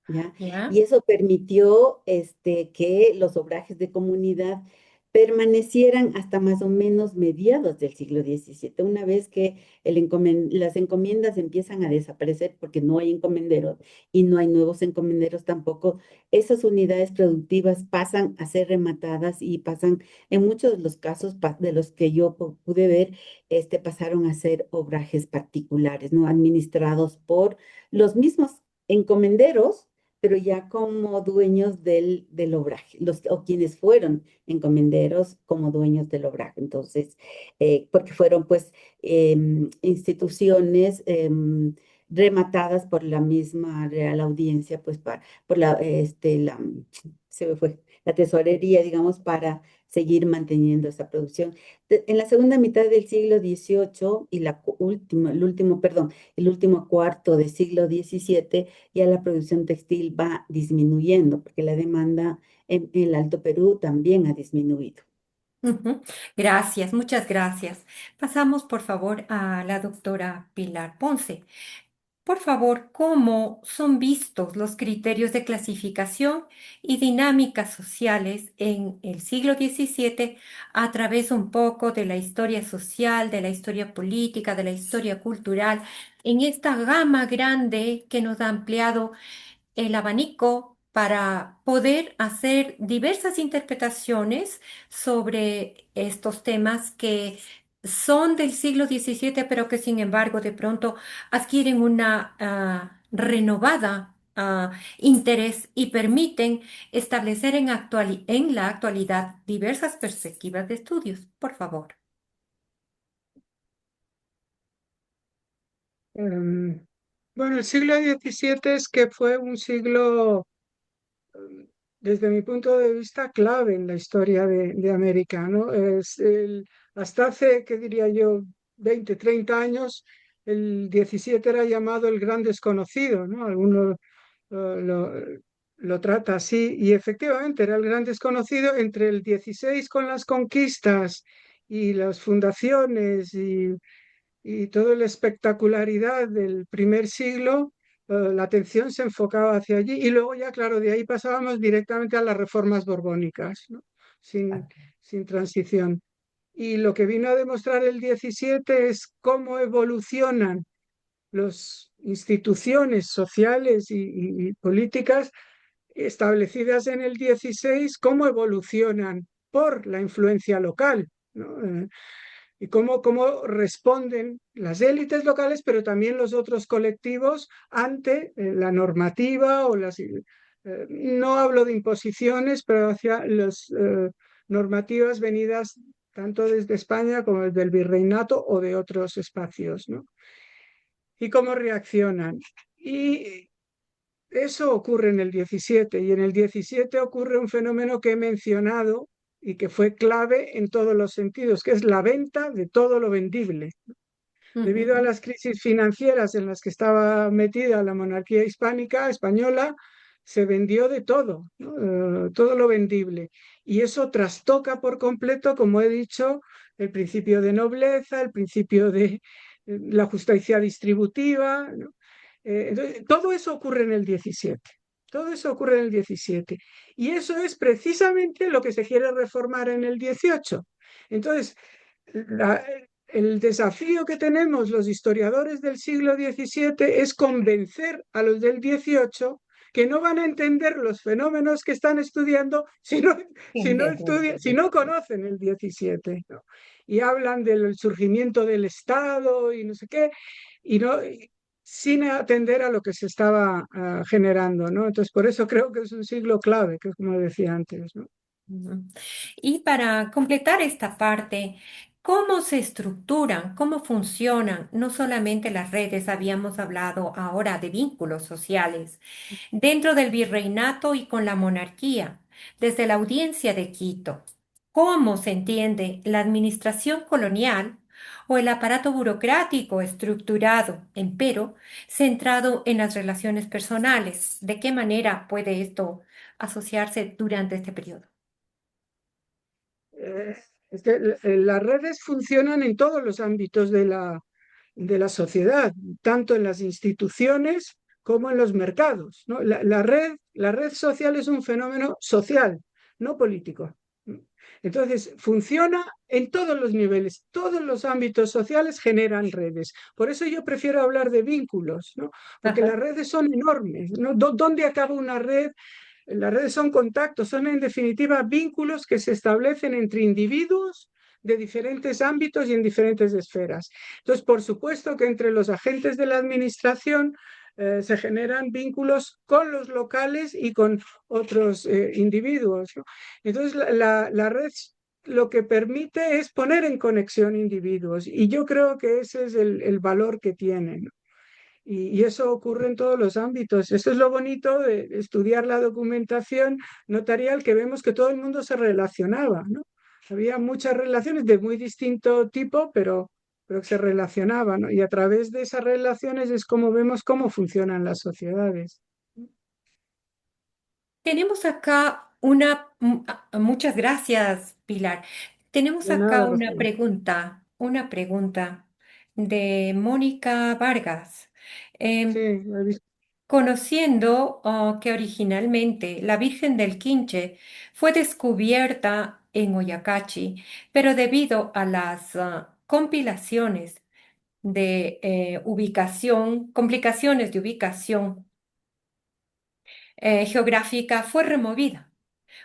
Speaker 5: ¿Ya?
Speaker 2: ¿Ya?
Speaker 5: Y eso permitió que los obrajes de comunidad permanecieran hasta más o menos mediados del siglo XVII. Una vez que las encomiendas empiezan a desaparecer porque no hay encomenderos y no hay nuevos encomenderos tampoco, esas unidades productivas pasan a ser rematadas y pasan, en muchos de los casos de los que yo pude ver, pasaron a ser obrajes particulares, ¿no? Administrados por los mismos encomenderos, pero ya como dueños del obraje, o quienes fueron encomenderos como dueños del obraje. Entonces, porque fueron pues instituciones rematadas por la misma Real Audiencia, pues por se me fue, la tesorería, digamos, para seguir manteniendo esa producción. En la segunda mitad del siglo XVIII y el último cuarto del siglo XVII, ya la producción textil va disminuyendo, porque la demanda en el Alto Perú también ha disminuido.
Speaker 2: Ujú. Gracias, muchas gracias. Pasamos, por favor, a la doctora Pilar Ponce. Por favor, ¿cómo son vistos los criterios de clasificación y dinámicas sociales en el siglo XVII a través un poco de la historia social, de la historia política, de la historia cultural, en esta gama grande que nos ha ampliado el abanico para poder hacer diversas interpretaciones sobre estos temas que son del siglo XVII, pero que sin embargo de pronto adquieren una renovada interés y permiten establecer en la actualidad diversas perspectivas de estudios. Por favor.
Speaker 3: Em, bueno, el siglo XVII es que fue un siglo, desde mi punto de vista, clave en la historia de América, ¿no? Hasta hace, ¿qué diría yo?, 20, 30 años, el 17 era llamado el gran desconocido, ¿no? Algunos lo, lo trata así, y efectivamente era el gran desconocido entre el 16 con las conquistas y las fundaciones y toda la espectacularidad del primer siglo. La atención se enfocaba hacia allí y luego ya, claro, de ahí pasábamos directamente a las reformas borbónicas, ¿no? Sin, sin transición. Y lo que vino a demostrar el 17 es cómo evolucionan las instituciones sociales y políticas establecidas en el 16, cómo evolucionan por la influencia local, ¿no? Y cómo responden las élites locales, pero también los otros colectivos ante la normativa o no hablo de imposiciones, pero hacia las normativas venidas tanto desde España como desde el virreinato o de otros espacios, ¿no? Y cómo reaccionan. Y eso ocurre en el 17 y en el 17 ocurre un fenómeno que he mencionado y que fue clave en todos los sentidos, que es la venta de todo lo vendible. Debido a
Speaker 2: Ujú.
Speaker 3: las crisis financieras en las que estaba metida la monarquía hispánica, española, se vendió de todo, ¿no? Todo lo vendible. Y eso trastoca por completo, como he dicho, el principio de nobleza, el principio de la justicia distributiva, ¿no? Entonces, todo eso ocurre en el 17. Todo eso ocurre en el 17. Y eso es precisamente lo que se quiere reformar en el 18. Entonces, la, el desafío que tenemos los historiadores del siglo XVII es convencer a los del XVIII que no van a entender los fenómenos que están estudiando si no conocen el XVII, ¿no? Y hablan del surgimiento del Estado y no sé qué, y no, sin atender a lo que se estaba generando, ¿no? Entonces, por eso creo que es un siglo clave, que es como decía antes, ¿no?
Speaker 2: Ujú. Y para completar esta parte, cómo se estructuran, cómo funcionan, no solamente las redes, habíamos hablado ahora de vínculos sociales, dentro del virreinato y con la monarquía, desde la audiencia de Quito. ¿Cómo se entiende la administración colonial o el aparato burocrático estructurado, empero, centrado en las relaciones personales? ¿De qué manera puede esto asociarse durante este periodo?
Speaker 3: Eh, es que las redes funcionan en todos los ámbitos de la sociedad, tanto en las instituciones como en los mercados, ¿no? La red social es un fenómeno social, no político. Entonces, funciona en todos los niveles, todos los ámbitos sociales generan redes. Por eso yo prefiero hablar de vínculos, ¿no? Porque las
Speaker 2: Ajá.
Speaker 3: redes son enormes, ¿no? ¿Dónde acaba una red? Las redes son contactos, son en definitiva vínculos que se establecen entre individuos de diferentes ámbitos y en diferentes esferas. Entonces, por supuesto que entre los agentes de la administración se generan vínculos con los locales y con otros individuos, ¿no? Entonces, la red lo que permite es poner en conexión individuos y yo creo que ese es el valor que tiene, ¿no? Y eso ocurre en todos los ámbitos. Eso es lo bonito de estudiar la documentación notarial, que vemos que todo el mundo se relacionaba, ¿no? Había muchas relaciones de muy distinto tipo, pero que se relacionaban, ¿no? Y a través de esas relaciones es como vemos cómo funcionan las sociedades.
Speaker 2: Tenemos acá muchas gracias, Pilar. Tenemos
Speaker 3: De nada,
Speaker 2: acá
Speaker 3: Rocío.
Speaker 2: una pregunta de Mónica Vargas.
Speaker 3: Sí,
Speaker 2: Em,
Speaker 3: lo he visto.
Speaker 2: Conociendo que originalmente la Virgen del Quinche fue descubierta en Oyacachi, pero debido a las compilaciones de complicaciones de ubicación geográfica, fue removida.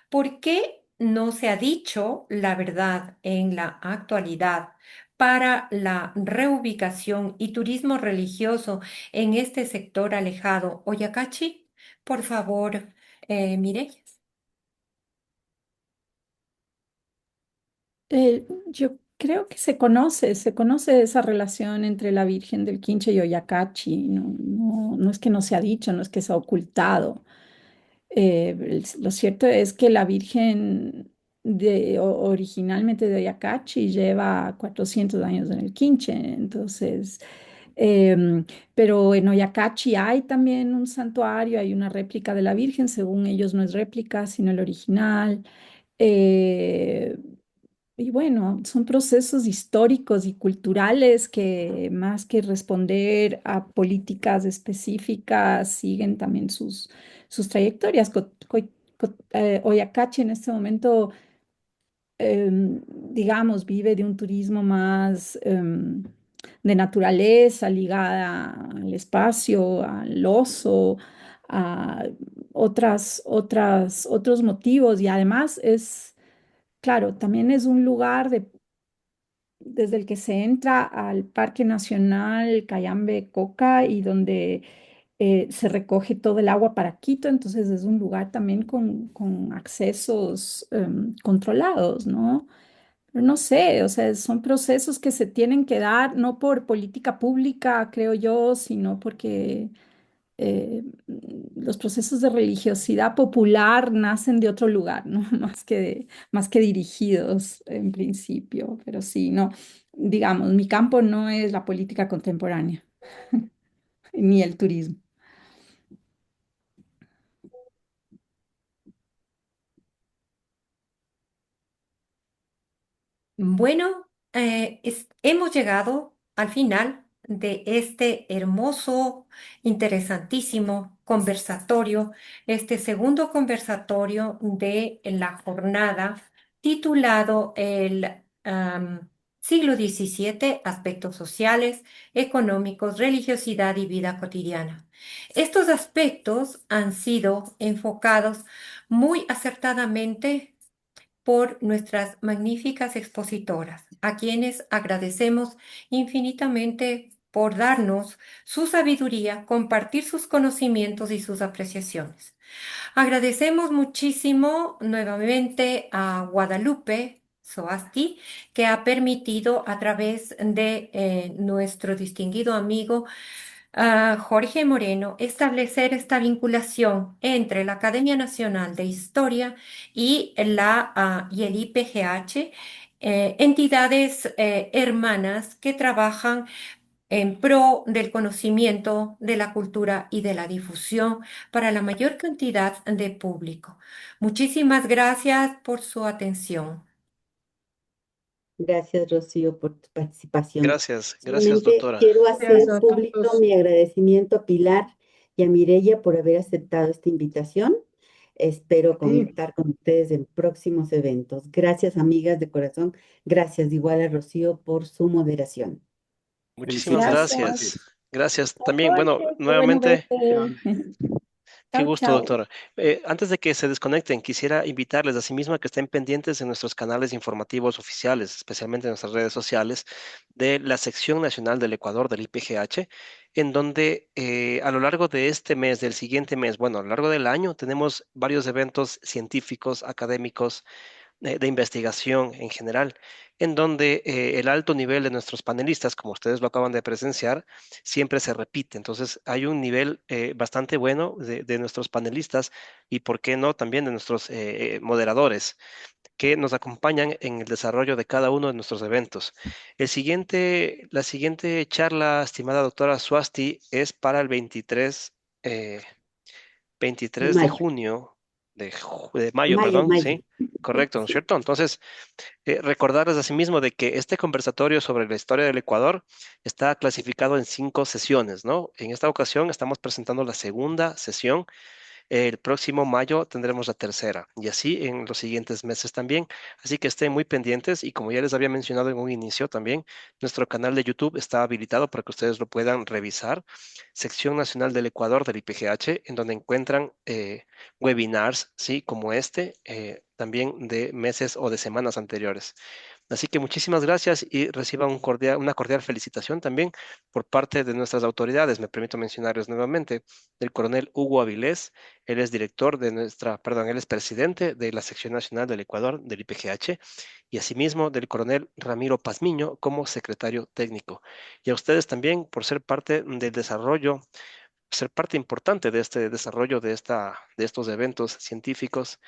Speaker 2: ¿Por qué no se ha dicho la verdad en la actualidad para la reubicación y turismo religioso en este sector alejado? Oyacachi, por favor, Mireya.
Speaker 6: Yo creo que se conoce esa relación entre la Virgen del Quinche y Oyacachi. No, no es que no se ha dicho, no es que se ha ocultado. Lo cierto es que la Virgen originalmente de Oyacachi lleva 400 años en el Quinche, entonces, pero en Oyacachi hay también un santuario, hay una réplica de la Virgen, según ellos no es réplica, sino el original. Eh, y bueno, son procesos históricos y culturales que más que responder a políticas específicas, siguen también sus trayectorias. Oyacachi en este momento, digamos, vive de un turismo más de naturaleza, ligada al espacio, al oso, a otros motivos y además es... Claro, también es un lugar desde el que se entra al Parque Nacional Cayambe-Coca y donde se recoge todo el agua para Quito, entonces es un lugar también con accesos controlados, ¿no? Pero no sé, o sea, son procesos que se tienen que dar no por política pública, creo yo, sino porque los procesos de religiosidad popular nacen de otro lugar, ¿no? Más que dirigidos en principio, pero sí, no, digamos, mi campo no es la política contemporánea, ni el turismo.
Speaker 2: Bueno, hemos llegado al final de este hermoso, interesantísimo conversatorio, este segundo conversatorio de la jornada titulado el siglo XVII, aspectos sociales, económicos, religiosidad y vida cotidiana. Estos aspectos han sido enfocados muy acertadamente por nuestras magníficas expositoras, a quienes agradecemos infinitamente por darnos su sabiduría, compartir sus conocimientos y sus apreciaciones. Agradecemos muchísimo nuevamente a Guadalupe Soasti, que ha permitido a través de nuestro distinguido amigo Jorge Moreno establecer esta vinculación entre la Academia Nacional de Historia y, y el IPGH, entidades hermanas que trabajan en pro del conocimiento, de la cultura y de la difusión para la mayor cantidad de público. Muchísimas gracias por su atención.
Speaker 5: Gracias, Rocío, por tu participación.
Speaker 1: Gracias,
Speaker 5: Solamente
Speaker 1: doctora.
Speaker 5: quiero
Speaker 3: Gracias
Speaker 5: hacer
Speaker 3: a
Speaker 5: público
Speaker 3: todos.
Speaker 5: mi agradecimiento a Pilar y a Mireya por haber aceptado esta invitación. Espero
Speaker 3: Sí,
Speaker 5: contar con ustedes en próximos eventos. Gracias, amigas de corazón. Gracias igual a Rocío por su moderación.
Speaker 1: Muchísimas
Speaker 5: Felicitaciones.
Speaker 1: gracias.
Speaker 6: Gracias.
Speaker 1: Gracias.
Speaker 6: Chao,
Speaker 1: También, bueno,
Speaker 6: Jorge, qué bueno
Speaker 1: nuevamente,
Speaker 6: verte.
Speaker 1: qué
Speaker 6: Chao,
Speaker 1: gusto,
Speaker 6: chao.
Speaker 1: doctora. Antes de que se desconecten, quisiera invitarles a sí mismo a que estén pendientes de nuestros canales informativos oficiales, especialmente en nuestras redes sociales, de la sección nacional del Ecuador del IPGH, en donde a lo largo de este mes, del siguiente mes, bueno, a lo largo del año, tenemos varios eventos científicos, académicos, de investigación en general, en donde el alto nivel de nuestros panelistas, como ustedes lo acaban de presenciar, siempre se repite. Entonces, hay un nivel bastante bueno de nuestros panelistas y, ¿por qué no?, también de nuestros moderadores que nos acompañan en el desarrollo de cada uno de nuestros eventos. La siguiente charla, estimada doctora Swasti, es para el 23 de
Speaker 5: Mayo,
Speaker 1: junio, de mayo, perdón,
Speaker 5: mayo.
Speaker 1: sí, correcto, ¿no es
Speaker 5: Sí.
Speaker 1: cierto? Entonces, recordarles asimismo de que este conversatorio sobre la historia del Ecuador está clasificado en 5 sesiones, ¿no? En esta ocasión estamos presentando la segunda sesión. El próximo mayo tendremos la tercera y así en los siguientes meses también. Así que estén muy pendientes y como ya les había mencionado en un inicio también, nuestro canal de YouTube está habilitado para que ustedes lo puedan revisar. Sección Nacional del Ecuador del IPGH, en donde encuentran webinars, ¿sí? Como este, también de meses o de semanas anteriores. Así que muchísimas gracias y reciban una cordial felicitación también por parte de nuestras autoridades. Me permito mencionarles nuevamente del coronel Hugo Avilés. Él es director de él es presidente de la sección nacional del Ecuador del IPGH y asimismo del coronel Ramiro Pazmiño como secretario técnico. Y a ustedes también por ser parte del desarrollo, ser parte importante de este desarrollo de estos eventos científicos,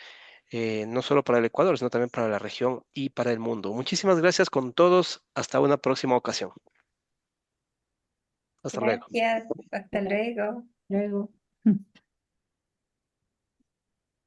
Speaker 1: no solo para el Ecuador, sino también para la región y para el mundo. Muchísimas gracias con todos. Hasta una próxima ocasión. Hasta luego.
Speaker 2: Gracias. Hasta luego.
Speaker 6: Luego.